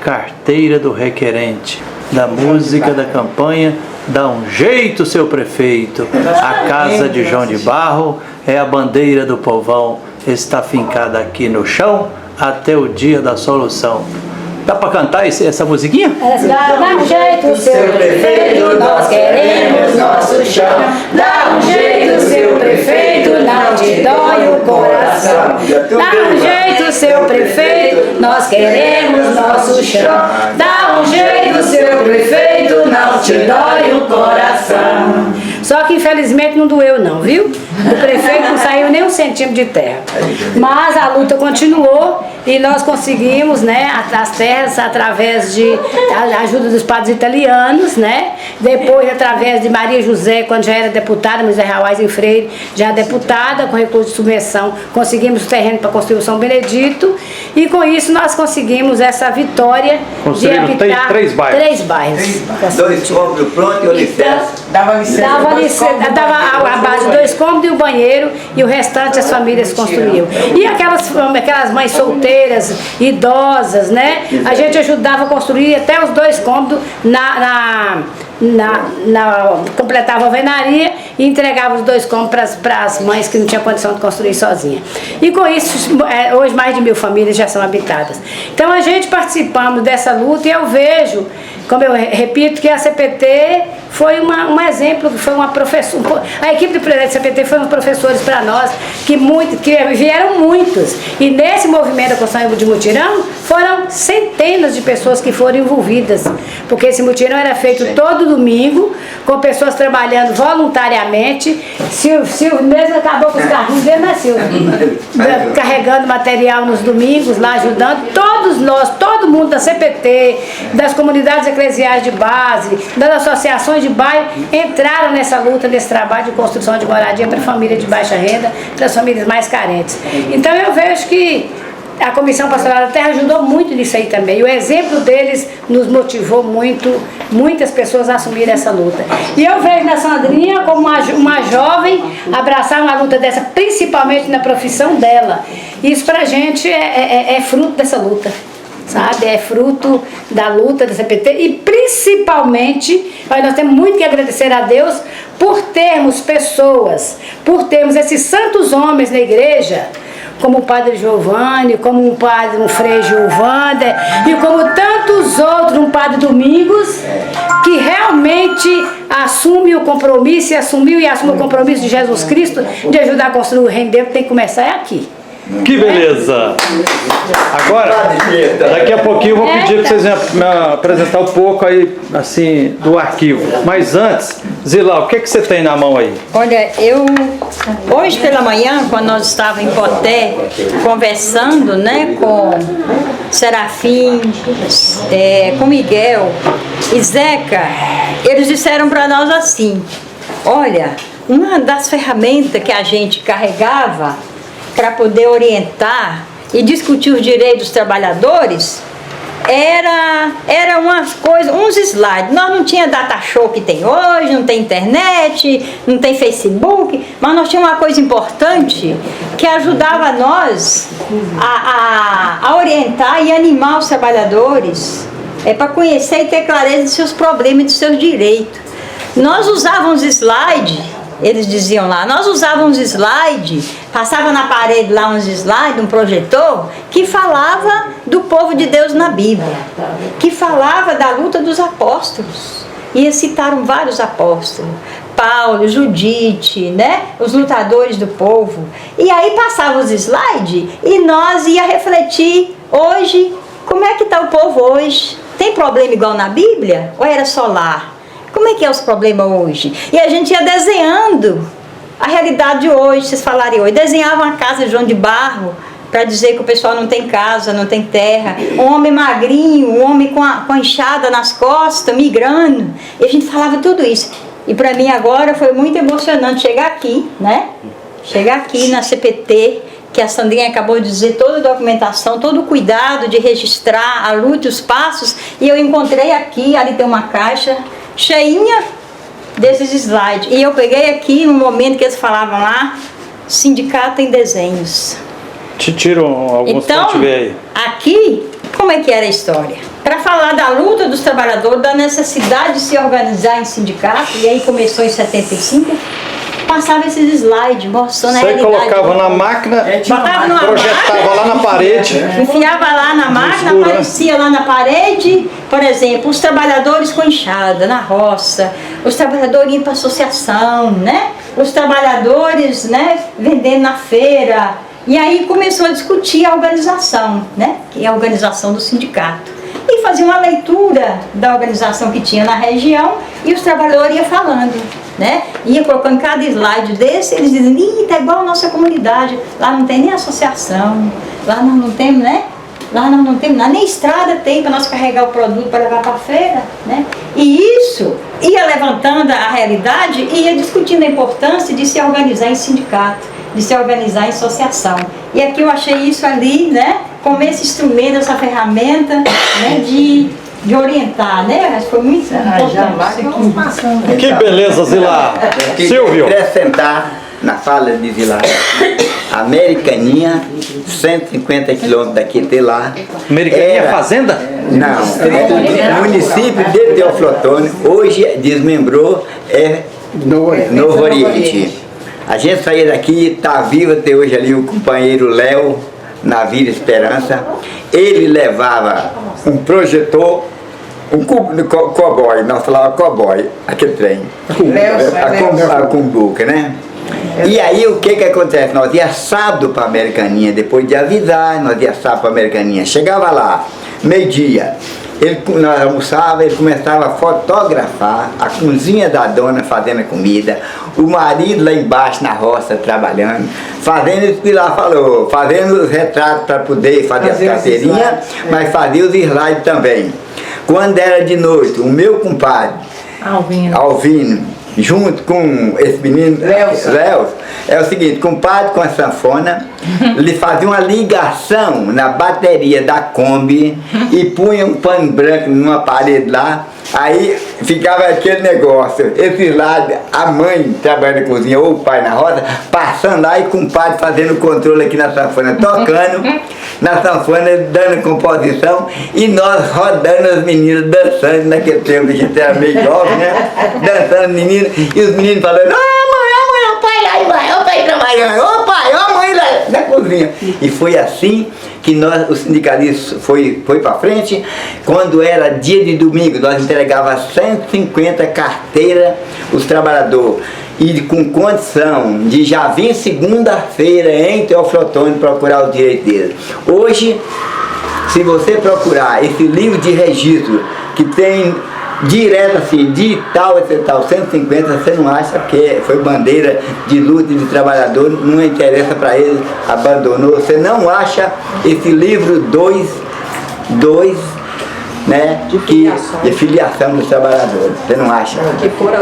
carteira do requerente. Da música da campanha, dá um jeito, seu prefeito. A casa de João de Barro é a bandeira do povão, está fincada aqui no chão até o dia da solução. Dá pra cantar essa musiquinha? Dá um jeito, seu prefeito, nós queremos nosso chão. Dá um jeito, seu prefeito, não te dói o coração. Dá um jeito, seu prefeito, nós queremos nosso chão. Dá um jeito, seu prefeito, não te dói o coração. Só que infelizmente não doeu não, viu? O prefeito não saiu nem 1 centímetro de terra. Mas a luta continuou e nós conseguimos, né, as terras através de ajuda dos padres italianos, né? Depois através de Maria José, quando já era deputada, José Rauais em Freire, já deputada, com recurso de subvenção, conseguimos o terreno para construir o São Benedito, e com isso nós conseguimos essa vitória de habitar 3 bairros. 3 bairros. 2 cômodos prontos e o alicerce. Dava a base de 2 cômodos e o banheiro, e o restante bastante as famílias construíam. E aquelas mães solteiras, idosas, né? A gente ajudava a construir até os 2 cômodos completava a alvenaria e entregava os 2 cômodos para as mães que não tinham condição de construir sozinha. E com isso, hoje mais de 1000 famílias já são habitadas. Então a gente participamos dessa luta e eu vejo, como eu repito, que a CPT foi um exemplo, foi uma professora, a equipe do projeto CPT foi uns professores para nós, que vieram muitos, e nesse movimento da construção de mutirão, foram centenas de pessoas que foram envolvidas, porque esse mutirão era feito todo domingo, com pessoas trabalhando voluntariamente. Silvio mesmo acabou com os carrinhos dele, né, Silvio? Carregando material nos domingos, lá ajudando, todos nós, todo mundo da CPT, das comunidades eclesiais de base, das associações de bairro, entraram nessa luta, nesse trabalho de construção de moradia para a família de baixa renda, para as famílias mais carentes. Então eu vejo que a Comissão Pastoral da Terra ajudou muito nisso aí também. E o exemplo deles nos motivou muito, muitas pessoas a assumir essa luta. E eu vejo na Sandrinha como uma jovem abraçar uma luta dessa, principalmente na profissão dela. Isso pra gente é fruto dessa luta, sabe? É fruto da luta da CPT e principalmente, nós temos muito que agradecer a Deus por termos pessoas, por termos esses santos homens na igreja, como o Padre Giovanni, como um Frei Gilvander e como tantos outros, um Padre Domingos, que realmente assume o compromisso e assume o compromisso de Jesus Cristo de ajudar a construir o reino dele, que tem que começar aqui. Que beleza! Agora, daqui a pouquinho eu vou pedir para vocês me apresentar um pouco aí, assim, do arquivo. Mas antes, Zila, o que você tem na mão aí? Olha, hoje pela manhã, quando nós estávamos em Poté, conversando, né, com Serafim, com Miguel e Zeca, eles disseram para nós assim: olha, uma das ferramentas que a gente carregava para poder orientar e discutir os direitos dos trabalhadores era umas coisas, uns slides. Nós não tinha data show que tem hoje, não tem internet, não tem Facebook, mas nós tínhamos uma coisa importante que ajudava nós a orientar e animar os trabalhadores para conhecer e ter clareza de seus problemas e de seus direitos. Nós usávamos slides. Eles diziam lá, nós usávamos slide, passava na parede lá uns slides, um projetor, que falava do povo de Deus na Bíblia, que falava da luta dos apóstolos. E eles citaram vários apóstolos, Paulo, Judite, né? Os lutadores do povo. E aí passava os slides e nós ia refletir hoje, como é que está o povo hoje? Tem problema igual na Bíblia? Ou era só lá? Como é que é os problemas hoje? E a gente ia desenhando a realidade de hoje, vocês falariam hoje. Desenhavam a casa de João de Barro, para dizer que o pessoal não tem casa, não tem terra. Um homem magrinho, um homem com a enxada nas costas, migrando. E a gente falava tudo isso. E para mim agora foi muito emocionante chegar aqui, né? Chegar aqui na CPT, que a Sandrinha acabou de dizer, toda a documentação, todo o cuidado de registrar a luta e os passos. E eu encontrei aqui, ali tem uma caixa cheinha desses slides. E eu peguei aqui no momento que eles falavam lá, sindicato em desenhos. Te tiro alguns então, pra te ver aí. Aqui, como é que era a história? Para falar da luta dos trabalhadores, da necessidade de se organizar em sindicato, e aí começou em 75, passava esses slides mostrando a realidade. Você colocava na máquina, projetava lá na parede. Enfiava lá na máquina, escuro, aparecia lá na parede, por exemplo, os trabalhadores com enxada na roça, os trabalhadores indo para associação, né? Os trabalhadores, né, vendendo na feira. E aí começou a discutir a organização, né? Que é a organização do sindicato. E fazia uma leitura da organização que tinha na região e os trabalhadores iam falando, né? Ia colocando cada slide desse, eles dizem, ih, tá igual a nossa comunidade, lá não tem nem associação, lá nós não temos, né? Lá nós não temos nada, nem estrada tem para nós carregar o produto para levar para a feira, né? E isso ia levantando a realidade e ia discutindo a importância de se organizar em sindicato, de se organizar em associação. E aqui eu achei isso ali, né? Como esse instrumento, essa ferramenta, né? De orientar, né? Mas foi muito importante. Que beleza, Zila. Silvio. Acrescentar na fala de Vila Americaninha, 150 quilômetros daqui até lá. Americaninha é fazenda? Não, é do município de Teoflotone, hoje desmembrou, é Novo Oriente. A gente saía daqui, está vivo até hoje ali o companheiro Léo, na Vila Esperança. Ele levava um projetor, um cowboy, nós falávamos cowboy, aquele trem, a cumbuca, né? E aí o que acontece? Nós ia sábado para a Americaninha, depois de avisar, nós ia sábado para a Americaninha. Chegava lá, meio-dia, nós almoçava, ele começava a fotografar a cozinha da dona fazendo a comida, o marido lá embaixo na roça trabalhando, fazendo isso que lá falou, fazendo os retratos para poder fazer as carteirinhas, mas fazia os slides também. Quando era de noite, o meu compadre, Alvino, junto com esse menino, Léo, é o seguinte, compadre com a sanfona, ele fazia uma ligação na bateria da Kombi e punha um pano branco numa parede lá, aí ficava aquele negócio, esse lado, a mãe trabalhando na cozinha ou o pai na roda, passando lá e o compadre fazendo o controle aqui na sanfona, tocando na sanfona, dando composição e nós rodando as meninas dançando naquele tempo, a gente era meio jovem, né? Dançando meninas e os meninos falando, ó pai lá embaixo, ó pai trabalhando, ó pai, ó mãe lá na cozinha. E foi assim que nós, os sindicalistas, foi para frente. Quando era dia de domingo, nós entregávamos 150 carteiras os trabalhadores. E com condição de já vir segunda-feira em Teoflotone procurar o direito deles. Hoje, se você procurar esse livro de registro que tem direto assim, de tal, esse tal, 150, você não acha que foi bandeira de luta de trabalhador, não interessa para eles, abandonou. Você não acha esse livro 2, né, de filiação dos trabalhadores, você não acha? Que foram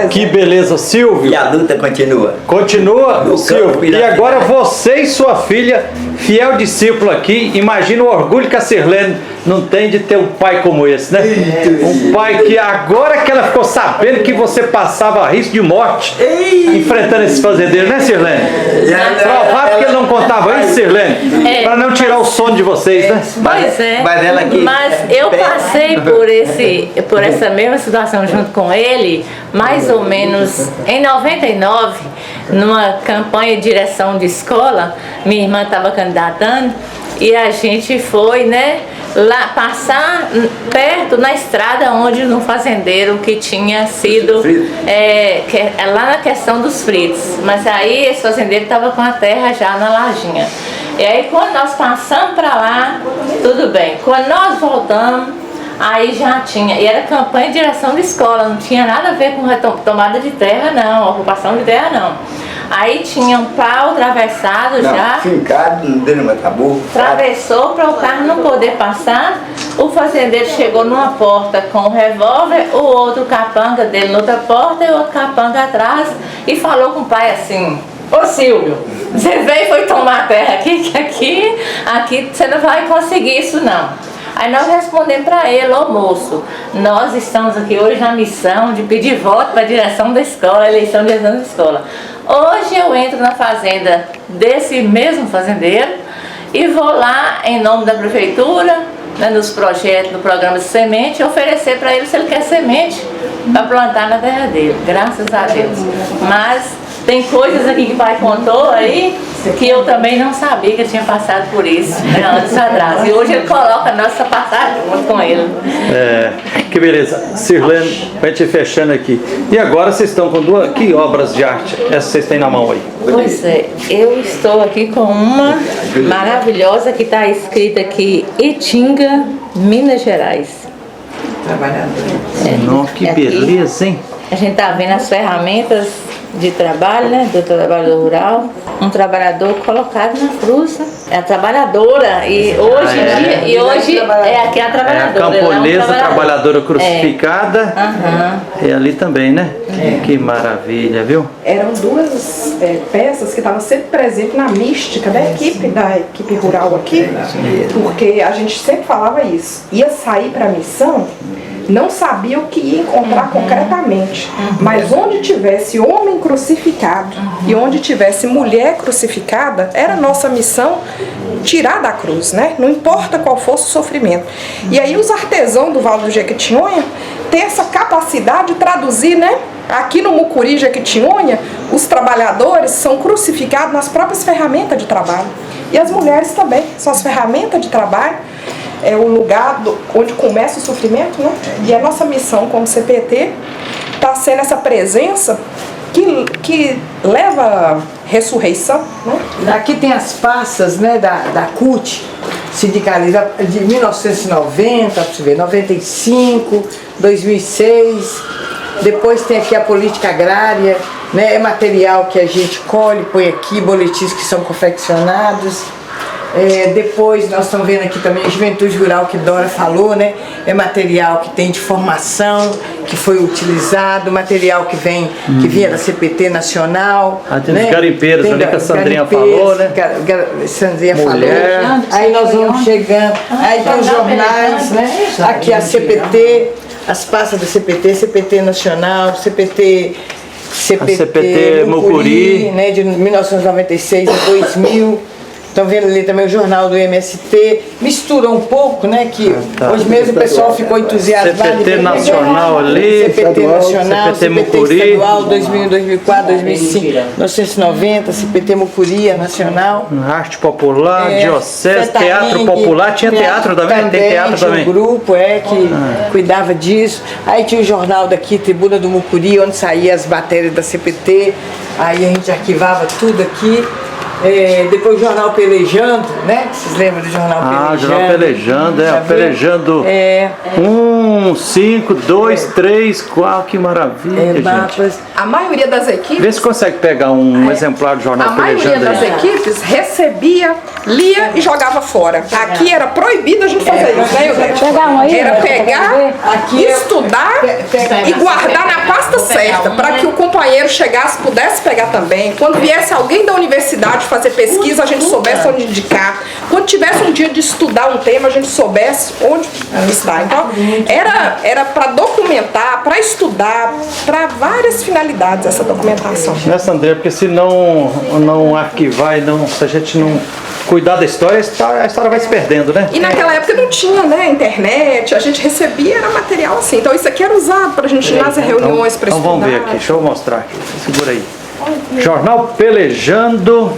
Que beleza, Silvio. E a luta continua. Continua, Silvio. E agora você e sua filha, fiel discípulo aqui, imagina o orgulho que a Sirlene não tem de ter um pai como esse, né? Um pai que agora que ela ficou sabendo que você passava risco de morte enfrentando esses fazendeiros, né, Sirlene? Provável que ele não contava isso, Sirlene, para não tirar o sono de vocês, né? Pois é, mas eu passei por essa mesma situação junto com ele, mais ou menos em 99, numa campanha de direção de escola. Minha irmã estava candidatando e a gente foi, né, lá passar perto na estrada onde um fazendeiro que tinha sido lá na questão dos fritos, mas aí esse fazendeiro estava com a terra já na lajinha. E aí quando nós passamos para lá, tudo bem. Quando nós voltamos, aí já tinha, e era campanha de direção de escola, não tinha nada a ver com tomada de terra não, ocupação de terra não. Aí tinha um pau atravessado já, fincado, não deu nenhuma tabu. Atravessou para o carro não poder passar. O fazendeiro chegou numa porta com o revólver, o outro capanga dele noutra porta e o outro capanga atrás, e falou com o pai assim: ô Silvio, você veio e foi tomar a terra aqui, que aqui você não vai conseguir isso não. Aí nós respondemos para ele: ô moço, nós estamos aqui hoje na missão de pedir voto para a direção da escola, eleição de direção da escola. Hoje eu entro na fazenda desse mesmo fazendeiro e vou lá em nome da prefeitura, né, nos projetos, no programa de semente, oferecer para ele se ele quer semente para plantar na terra dele, graças a Deus. Mas tem coisas aqui que o pai contou aí que eu também não sabia que ele tinha passado por isso, né, anos atrás. E hoje ele coloca a nossa passagem junto com ele. Que beleza. Sirlene, vai te fechando aqui. E agora vocês estão com que obras de arte essas vocês têm na mão aí? Pois é, eu estou aqui com uma maravilhosa que está escrita aqui: Itinga, Minas Gerais. Não, que beleza, hein? A gente está vendo as ferramentas de trabalho, né, do trabalhador rural, um trabalhador colocado na cruz, é a trabalhadora, e hoje em dia, hoje é aqui a trabalhadora. É a camponesa, trabalhadora crucificada, e ali também, né? Que maravilha, viu? Eram duas peças que estavam sempre presentes na mística da equipe rural aqui, porque a gente sempre falava isso, ia sair para a missão não sabia o que ia encontrar concretamente. Mas onde tivesse homem crucificado e onde tivesse mulher crucificada, era nossa missão tirar da cruz, né? Não importa qual fosse o sofrimento. E aí os artesãos do Vale do Jequitinhonha têm essa capacidade de traduzir, né? Aqui no Mucuri, Jequitinhonha, os trabalhadores são crucificados nas próprias ferramentas de trabalho. E as mulheres também, são as ferramentas de trabalho, é o lugar onde começa o sofrimento, né? E a nossa missão como CPT está sendo essa presença que leva ressurreição, né? Aqui tem as passas, né, da CUT, sindicalista, de 1990, para você ver, 95, 2006. Depois tem aqui a política agrária, né, é material que a gente colhe, põe aqui, boletins que são confeccionados. Depois nós estamos vendo aqui também a Juventude Rural, que Dora falou, né? É material que tem de formação, que foi utilizado, material que vinha da CPT Nacional. Tem né? os garimpeiros ali que a Sandrinha falou, né? Sandrinha Mulher. falou. Aí nós vamos chegando, aí tem os jornais, né? Aqui a CPT, as pastas da CPT, CPT Nacional, CPT Mucuri, né? De 1996 a 2000. Estão vendo ali também o jornal do MST, mistura um pouco, né? Que hoje mesmo o pessoal ficou entusiasmado. CPT Nacional ali, CPT Nacional, CPT Mucuri, Estadual, 2000, 2004, 2005, 1990, CPT Mucuri, a Nacional. Arte Popular, Diocese, Teatro Popular, tinha teatro também? Tem teatro tinha também. um grupo que cuidava disso. Aí tinha o jornal daqui, Tribuna do Mucuri, onde saía as matérias da CPT. Aí a gente arquivava tudo aqui. Depois o jornal Pelejando, né? Vocês lembram do jornal Pelejando? Ah, o jornal Pelejando, o Pelejando 1, 5, 2, 3, 4, que maravilha, gente. A maioria das equipes... Vê se consegue pegar um exemplar do jornal Pelejando. A maioria das equipes recebia, lia e jogava fora. Aqui era proibido a gente fazer isso, né, Eudete? Era pegar, estudar e guardar na pasta certa, para que o companheiro chegasse, pudesse pegar também. Quando viesse alguém da universidade fazer pesquisa, a gente soubesse onde indicar. Quando tivesse um dia de estudar um tema, a gente soubesse onde está. Então, era para documentar, para estudar, para várias finalidades essa documentação. Nessa, André, porque se não arquivar e se a gente não cuidar da história, a história vai se perdendo, né? E naquela época não tinha, né, internet, a gente recebia, era material assim. Então isso aqui era usado para a gente ir nas reuniões, para estudar. Então vamos ver aqui, deixa eu mostrar aqui. Segura aí. Jornal Pelejando,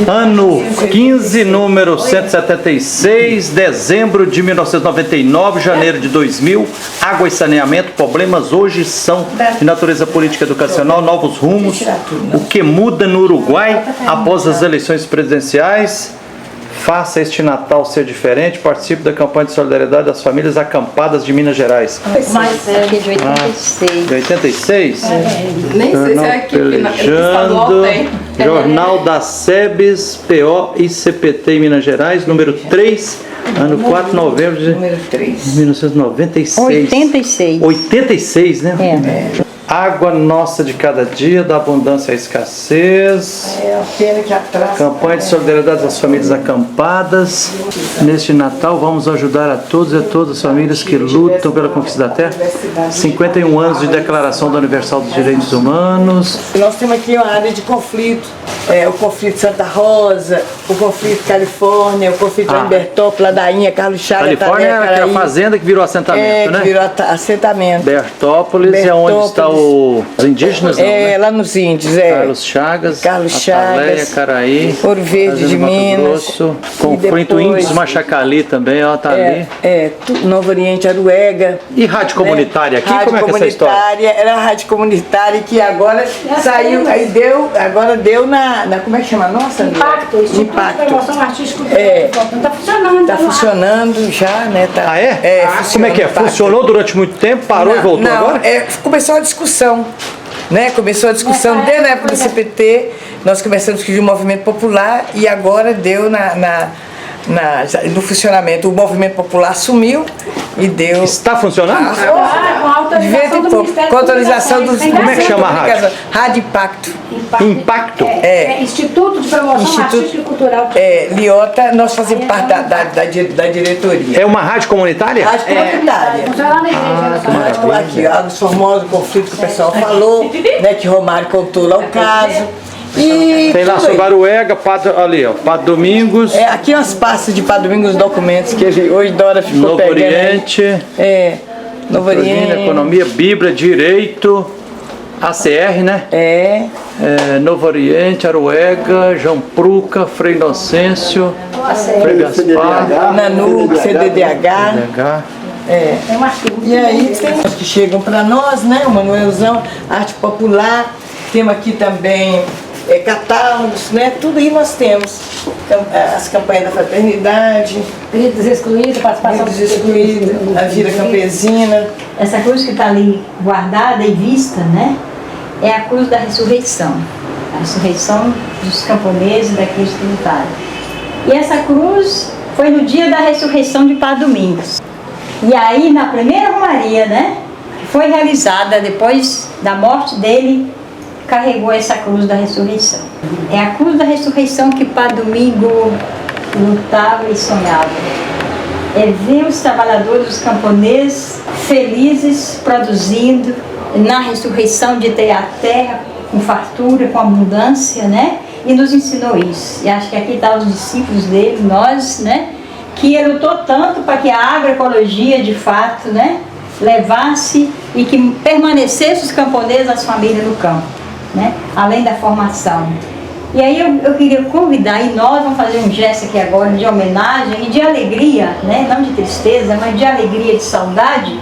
ano 15, número 176, dezembro de 1999, janeiro de 2000, água e saneamento, problemas hoje são de natureza política e educacional, novos rumos, o que muda no Uruguai após as eleições presidenciais. Faça este Natal ser diferente, participe da campanha de solidariedade das famílias acampadas de Minas Gerais. Mas é de 86. De 86? Nem sei se é aqui, estadual tem. Jornal da SEBS, PO e CPT em Minas Gerais, número 3, ano 4 de novembro de 1996. 86. 86, né? Água nossa de cada dia, da abundância à escassez. Campanha de solidariedade às famílias acampadas. Neste Natal vamos ajudar a todos e a todas as famílias que lutam pela conquista da terra. 51 anos de Declaração da Universal dos Direitos Humanos. Nós temos aqui uma área de conflito. O conflito Santa Rosa, o conflito Califórnia, o conflito em Bertópolis, Ladainha, Carlos Chagas, Califórnia é aquela fazenda que virou assentamento, né? Que virou assentamento. Bertópolis é onde está os indígenas, não, né? Lá nos índios, Carlos Chagas, Ataleia, Caraí, Ouro Verde de Minas. Conflito Índios Machacali também, ó, tá ali. Novo Oriente, Aruega. E rádio comunitária aqui, rádio como é que é essa história? Era a rádio comunitária que agora saiu, agora deu na como é que chama? Nossa, Impacto. Impacto. Promoção artística. Tá funcionando. Tá funcionando já, né? Ah, é? Como é que é? Funcionou durante muito tempo, parou e voltou agora? Começou a discussão. Né? Começou a discussão desde a época do CPT, nós começamos a discutir o movimento popular e agora deu no funcionamento. O movimento popular sumiu e deu... Está funcionando? Com a autorização do Ministério Com a autorização do... Como é que chama a rádio? Rádio Impacto. Impacto? Instituto de Promoção Artística e Cultural. Liota, nós fazemos parte da diretoria. É uma rádio comunitária? Rádio comunitária. Funciona lá na igreja. Aqui, Águas Formosas, o conflito que o pessoal falou, né, que Romário contou lá o caso. E tem lá sobre Aruega, ali, ó, Padre Domingos. Aqui umas pastas de Padre Domingos, os documentos que hoje Dora ficou Novo pegando. Oriente. Novo Oriente. Economia, Bíblia, Direito, ACR, né? Novo Oriente, Aruega, João Pruca, Frei Inocêncio, Frei Gaspar, Nanuc, CDDH. E aí tem os que chegam para nós, né? O Manuelzão, Arte Popular. Temos aqui também catálogos, né? Tudo aí nós temos. As campanhas da fraternidade. Vidas Excluídas, participação Vidas Excluídas, a Vida Campesina. Essa cruz que está ali guardada e vista, né? É a cruz da ressurreição. A ressurreição dos camponeses daqueles que lutaram. E essa cruz foi no dia da ressurreição de Padre Domingos. E aí, na primeira romaria, né? Que foi realizada depois da morte dele, carregou essa cruz da ressurreição. É a cruz da ressurreição que Padre Domingo lutava e sonhava. É ver os trabalhadores, os camponeses, felizes, produzindo, na ressurreição de ter a terra com fartura, com abundância, né? E nos ensinou isso. E acho que aqui estão os discípulos dele, nós, né? Que ele lutou tanto para que a agroecologia, de fato, né? Levasse e que permanecesse os camponeses, as famílias no campo. Né? Além da formação. E aí eu queria convidar, e nós vamos fazer um gesto aqui agora de homenagem e de alegria, né? Não de tristeza, mas de alegria, de saudade,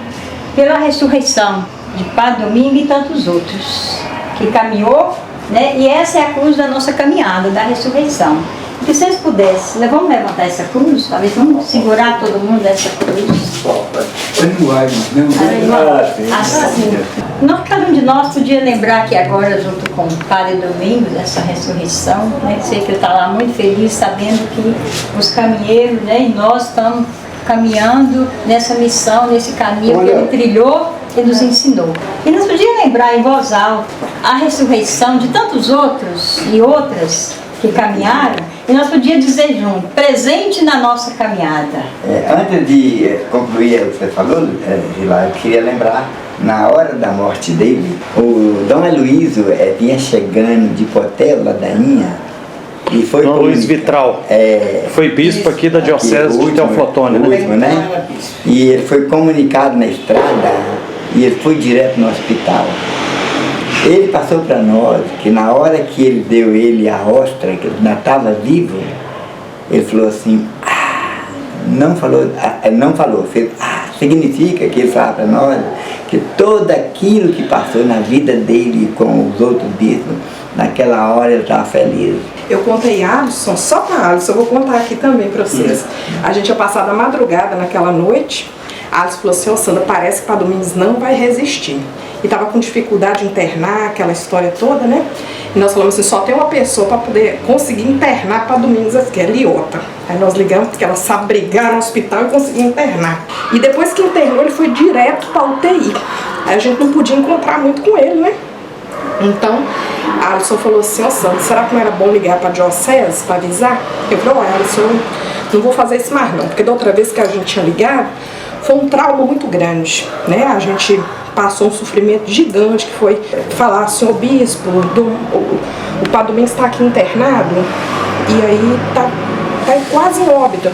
pela ressurreição de Padre Domingo e tantos outros, que caminhou, né? E essa é a cruz da nossa caminhada, da ressurreição. Que vocês pudessem, vamos levantar essa cruz, talvez vamos segurar todo mundo dessa cruz. Assim, cada um de nós podia lembrar aqui agora, junto com o Padre Domingos, dessa ressurreição, né? Sei que eu estava lá muito feliz sabendo que os caminheiros, né, e nós estamos caminhando nessa missão, nesse caminho que ele trilhou e nos ensinou. E nós podíamos lembrar em voz alta a ressurreição de tantos outros e outras que caminharam, e nós podíamos dizer junto, presente na nossa caminhada. Antes de concluir o que você falou, Gilá, eu queria lembrar, na hora da morte dele, o Dom Aloysio vinha chegando de Potel, ladainha, e foi Dom Luiz Vitral, foi bispo aqui da diocese de Teoflotone, né? E ele foi comunicado na estrada, e ele foi direto no hospital. Ele passou para nós que na hora que ele deu a ostra, que ele ainda estava vivo, ele falou assim, não falou, fez, significa que ele fala para nós que tudo aquilo que passou na vida dele com os outros bispos, naquela hora ele estava feliz. Eu contei a Alisson, só para a Alisson, eu vou contar aqui também para vocês. A gente tinha passado a madrugada naquela noite, a Alisson falou assim, Sandra, parece que Padre Domingos não vai resistir. E estava com dificuldade de internar, aquela história toda, né? E nós falamos assim, só tem uma pessoa para poder conseguir internar para Domingos, que é Liota. Aí nós ligamos, porque ela sabe brigar no hospital e conseguir internar. E depois que internou, ele foi direto para UTI. Aí a gente não podia encontrar muito com ele, né? Então, a Alisson falou assim, Sandra, será que não era bom ligar para a diocese para avisar? Eu falei, Alisson, eu não vou fazer isso mais não, porque da outra vez que a gente tinha ligado, foi um trauma muito grande, né? A gente passou um sofrimento gigante, que foi falar, senhor bispo, o Padre Domingos está aqui internado, e aí tá quase em óbito.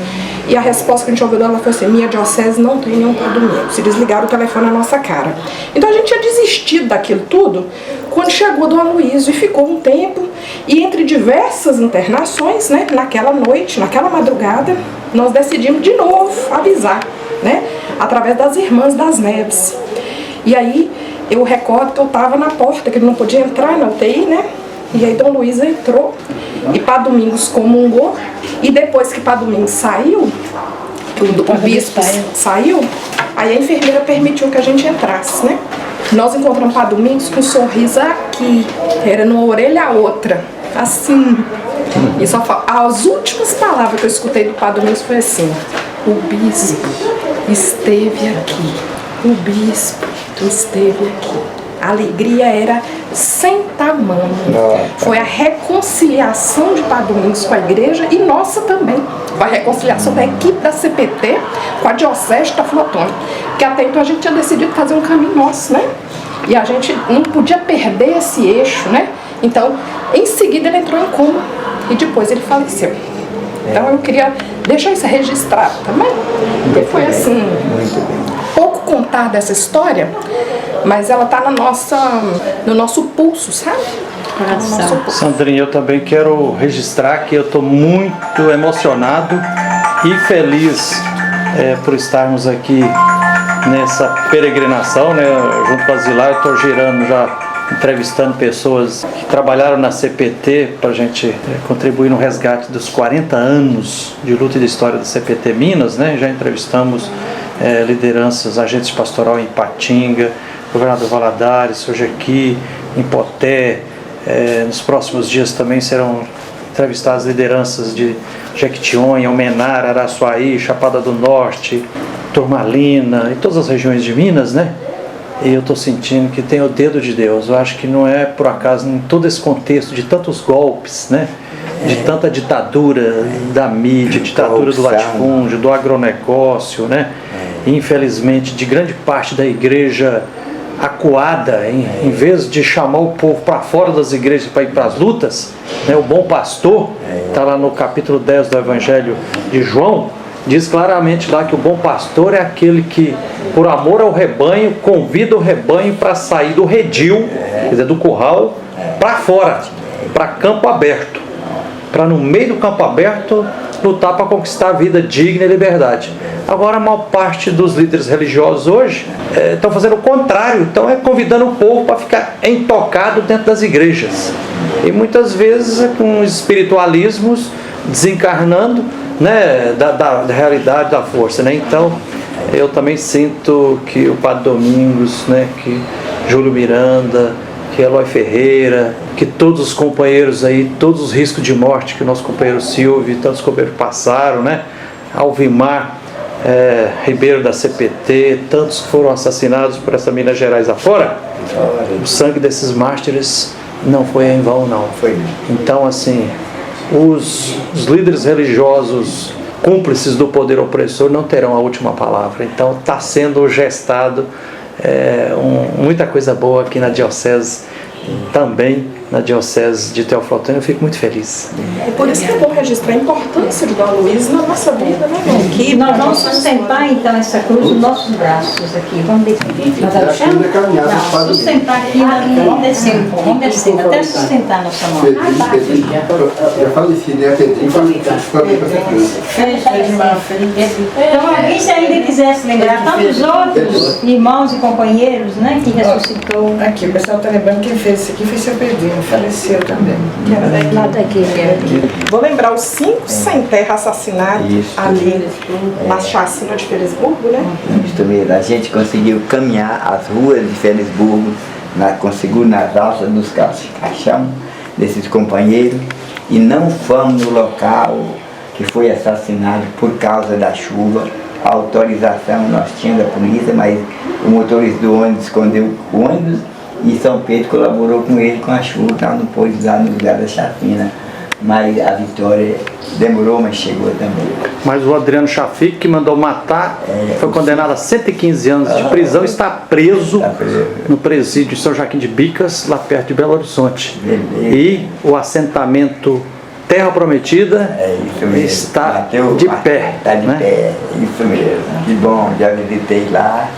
E a resposta que a gente ouviu dela foi assim, minha diocese não tem nenhum Padre Domingos. Eles ligaram o telefone na nossa cara. Então a gente tinha desistido daquilo tudo quando chegou Dom Aloysio, e ficou um tempo, e entre diversas internações, né, naquela noite, naquela madrugada, nós decidimos de novo avisar, né, através das Irmãs das Neves. E aí, eu recordo que eu estava na porta, que ele não podia entrar na UTI, né? E aí Dom Luiz entrou, e Padre Domingos comungou, e depois que Padre Domingos saiu, o bispo saiu, aí a enfermeira permitiu que a gente entrasse, né? Nós encontramos o Padre Domingos com um sorriso aqui, era numa orelha a outra, assim. E só as últimas palavras que eu escutei do Padre Domingos foi assim: o bispo esteve aqui, o bispo esteve aqui. A alegria era sem tamanho. Foi a reconciliação de Padre Domingos com a igreja e nossa também. Foi a reconciliação da equipe da CPT com a Diocese de Teoflotone. Porque até então a gente tinha decidido fazer um caminho nosso, né? E a gente não podia perder esse eixo, né? Então, em seguida ele entrou em coma e depois ele faleceu. Então eu queria deixar isso registrado também. Porque foi assim, pouco contar dessa história, mas ela está no nosso pulso, sabe? Sandrinha, eu também quero registrar que eu estou muito emocionado e feliz por estarmos aqui nessa peregrinação, né? Junto com a Zilar, eu estou girando já, entrevistando pessoas que trabalharam na CPT para a gente contribuir no resgate dos 40 anos de luta e de história da CPT Minas, né? Já entrevistamos lideranças, agentes pastoral em Ipatinga, governador Valadares, hoje aqui em Poté. Nos próximos dias também serão entrevistadas lideranças de Jequitinhonha, Almenara, Araçuaí, Chapada do Norte, Turmalina e todas as regiões de Minas, né? E eu estou sentindo que tem o dedo de Deus. Eu acho que não é por acaso, em todo esse contexto de tantos golpes, né? De tanta ditadura da mídia, ditadura do latifúndio, do agronegócio, né? E, infelizmente, de grande parte da igreja acuada, em vez de chamar o povo para fora das igrejas para ir para as lutas, né? O bom pastor, está lá no capítulo 10 do Evangelho de João, diz claramente lá que o bom pastor é aquele que, por amor ao rebanho, convida o rebanho para sair do redil, quer dizer, do curral, para fora, para campo aberto, para no meio do campo aberto lutar para conquistar a vida digna e liberdade. Agora a maior parte dos líderes religiosos hoje estão fazendo o contrário, estão convidando o povo para ficar intocado dentro das igrejas. E muitas vezes com espiritualismos desencarnando, né, da realidade, da força, né? Então eu também sinto que o Padre Domingos, né, que Júlio Miranda, que Eloy Ferreira, que todos os companheiros aí, todos os riscos de morte que o nosso companheiro Silvio e tantos companheiros passaram, né? Alvimar Ribeiro da CPT, tantos que foram assassinados por essa Minas Gerais afora, o sangue desses mártires não foi em vão, não. Então, assim, os líderes religiosos cúmplices do poder opressor não terão a última palavra. Então está sendo gestado muita coisa boa aqui na diocese, também na diocese de Teoflotone. Eu fico muito feliz. E por isso que é bom registrar a importância de Dona Luísa na nossa vida, né? Aqui nós vamos sustentar então essa cruz nos nossos braços aqui. Vamos sustentar aqui, vamos descendo, até sustentar nossa mão. Eu faleci, né? A Pedrinho Então alguém, se ainda quisesse lembrar tantos outros irmãos e companheiros, né, que ressuscitou. Aqui, o pessoal está lembrando quem fez isso aqui foi seu Pedrinho, faleceu também. Vou lembrar os 5 sem terra assassinados ali na chacina de Felisburgo, né? Isso mesmo. A gente conseguiu caminhar as ruas de Felisburgo, conseguiu nas alças dos caixão desses companheiros, e não fomos no local que foi assassinado por causa da chuva. A autorização nós tínhamos da polícia, mas o motorista do ônibus escondeu o ônibus e São Pedro colaborou com ele com a chuva, então não pôde usar no lugar da chacina. Mas a vitória demorou, mas chegou também. Mas o Adriano Chafik, que mandou matar, foi condenado a 115 anos de prisão, está preso no presídio de São Joaquim de Bicas, lá perto de Belo Horizonte. E o assentamento Terra Prometida está de pé. Está de pé, isso mesmo. Que bom, já visitei lá,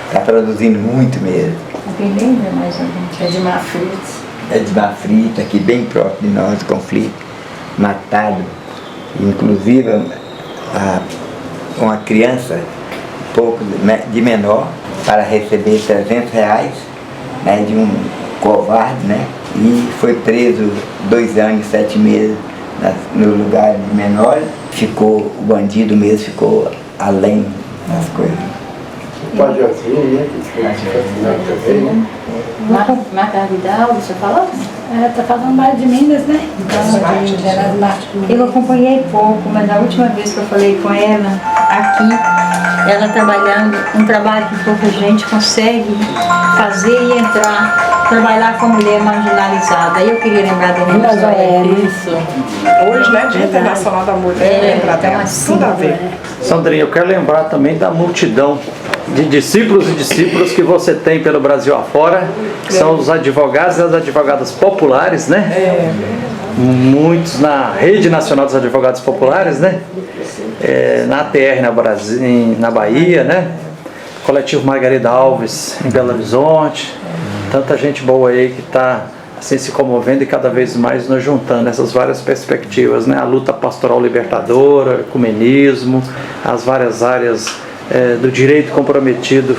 está produzindo muito mesmo. Beleza, mais alguém? É de Mafrita. É de Mafrita, aqui bem próximo de nós, o conflito. Matado, inclusive uma criança pouco de menor, para receber R$300, né, de um covarde, né, e foi preso 2 anos e 7 meses no lugar de menor. O bandido mesmo ficou além das coisas. Padre Joaquim, né? Que foi também, né? Marca Vidal, você falou? Tá falando mais de Minas, né? Eu acompanhei pouco, mas a última vez que eu falei com ela, aqui, ela trabalhando, um trabalho que pouca gente consegue fazer e entrar, trabalhar com a mulher marginalizada. Aí eu queria lembrar da minha Isso. Hoje, né, Dia Internacional da Mulher, lembrar dela, tudo a ver. Sandrinha, eu quero lembrar também da multidão de discípulos e discípulas que você tem pelo Brasil afora, que são os advogados e as advogadas populares, né? Muitos na Rede Nacional dos Advogados Populares, né? Na ATR na Bahia, né? Coletivo Margarida Alves em Belo Horizonte, tanta gente boa aí que está assim, se comovendo e cada vez mais nos juntando essas várias perspectivas, né? A luta pastoral libertadora, ecumenismo, as várias áreas do direito comprometido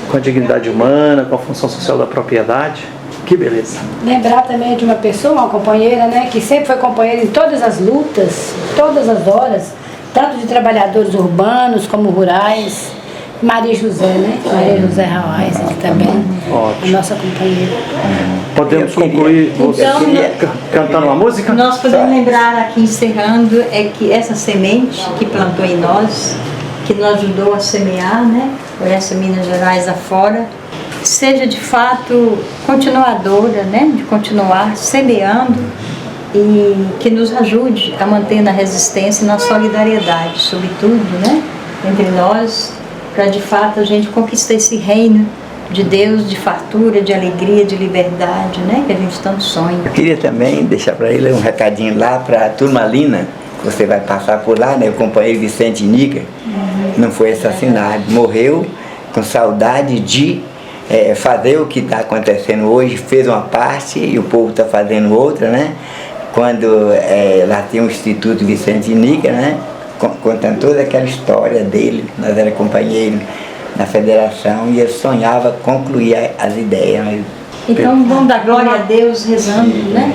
com a dignidade humana, com a função social da propriedade. Que beleza. Lembrar também de uma pessoa, uma companheira, né, que sempre foi companheira em todas as lutas, todas as horas, tanto de trabalhadores urbanos como rurais. Maria José, né? Maria José Rauais, também. Ótimo. A nossa companheira. Podemos concluir você cantando uma música? Nós podemos lembrar aqui, encerrando, é que essa semente que plantou em nós, que nos ajudou a semear, né? Por essa Minas Gerais afora, seja de fato continuadora, né? De continuar semeando e que nos ajude a manter na resistência e na solidariedade, sobretudo, né? Entre nós, para de fato a gente conquistar esse reino de Deus, de fartura, de alegria, de liberdade, né? Que a gente tanto sonha. Eu queria também deixar para ele um recadinho lá para a turma Lina, que você vai passar por lá, né? O companheiro Vicente Nica, não foi assassinado, morreu com saudade de fazer o que está acontecendo hoje, fez uma parte e o povo está fazendo outra, né? Quando lá tem o Instituto Vicente Nica, né? Contando toda aquela história dele, nós éramos companheiros na federação e ele sonhava concluir as ideias. Então vamos dar glória a Deus rezando, né?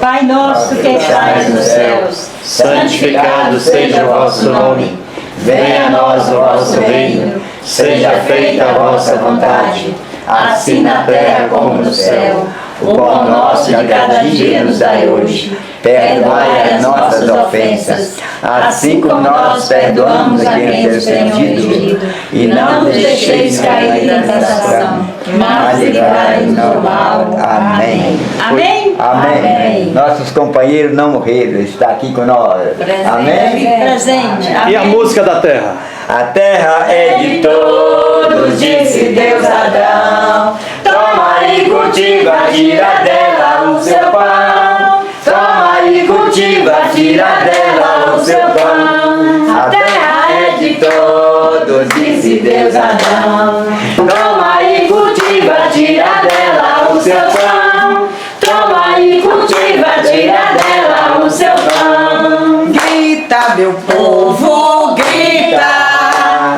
Pai nosso que estais nos céus, santificado seja o vosso nome. Venha a nós o vosso reino, seja feita a vossa vontade, assim na terra como no céu. O pão nosso de cada dia nos dai hoje. Perdoai as nossas ofensas, assim como nós perdoamos a quem nos tem ofendido. E não nos deixeis cair em tentação, mas livrai-nos do mal. Amém. Amém? Amém. Nossos companheiros não morreram, está aqui com nós. Amém? Presente. E a música da terra? A terra é de Todos, disse Deus a Adão, toma e cultiva, tira dela o seu pão. Toma e cultiva, tira dela o seu pão. A terra é de todos, disse Deus a Adão. Toma e cultiva, tira dela o seu pão. Toma e cultiva, tira dela o seu pão. Grita, meu povo, grita,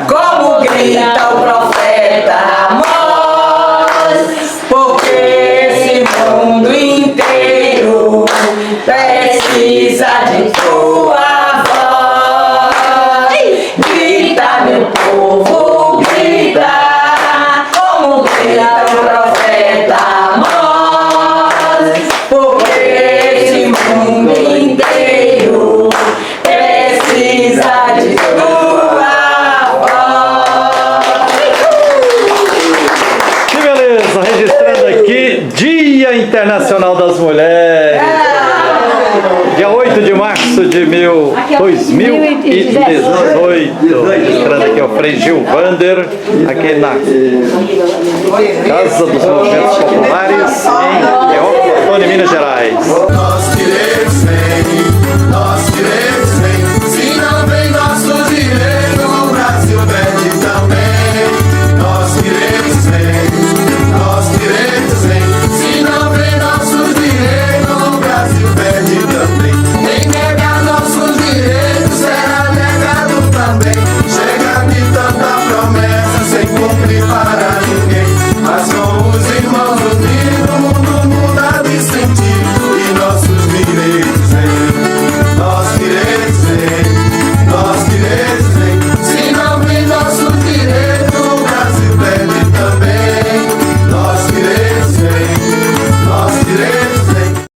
como grita o profeta Amós, porque esse mundo inteiro precisa de tua voz. Grita, meu povo, grita, como grita o profeta Amós, porque esse mundo inteiro precisa de tua voz. Que beleza, registrando aqui Dia Internacional das Mulheres. Dia 8 de março de 2018. Registrando aqui o Frei Gil Vander, aqui na Casa dos Movimentos Populares, em Teófilo Otoni, Minas Gerais. Nós queremos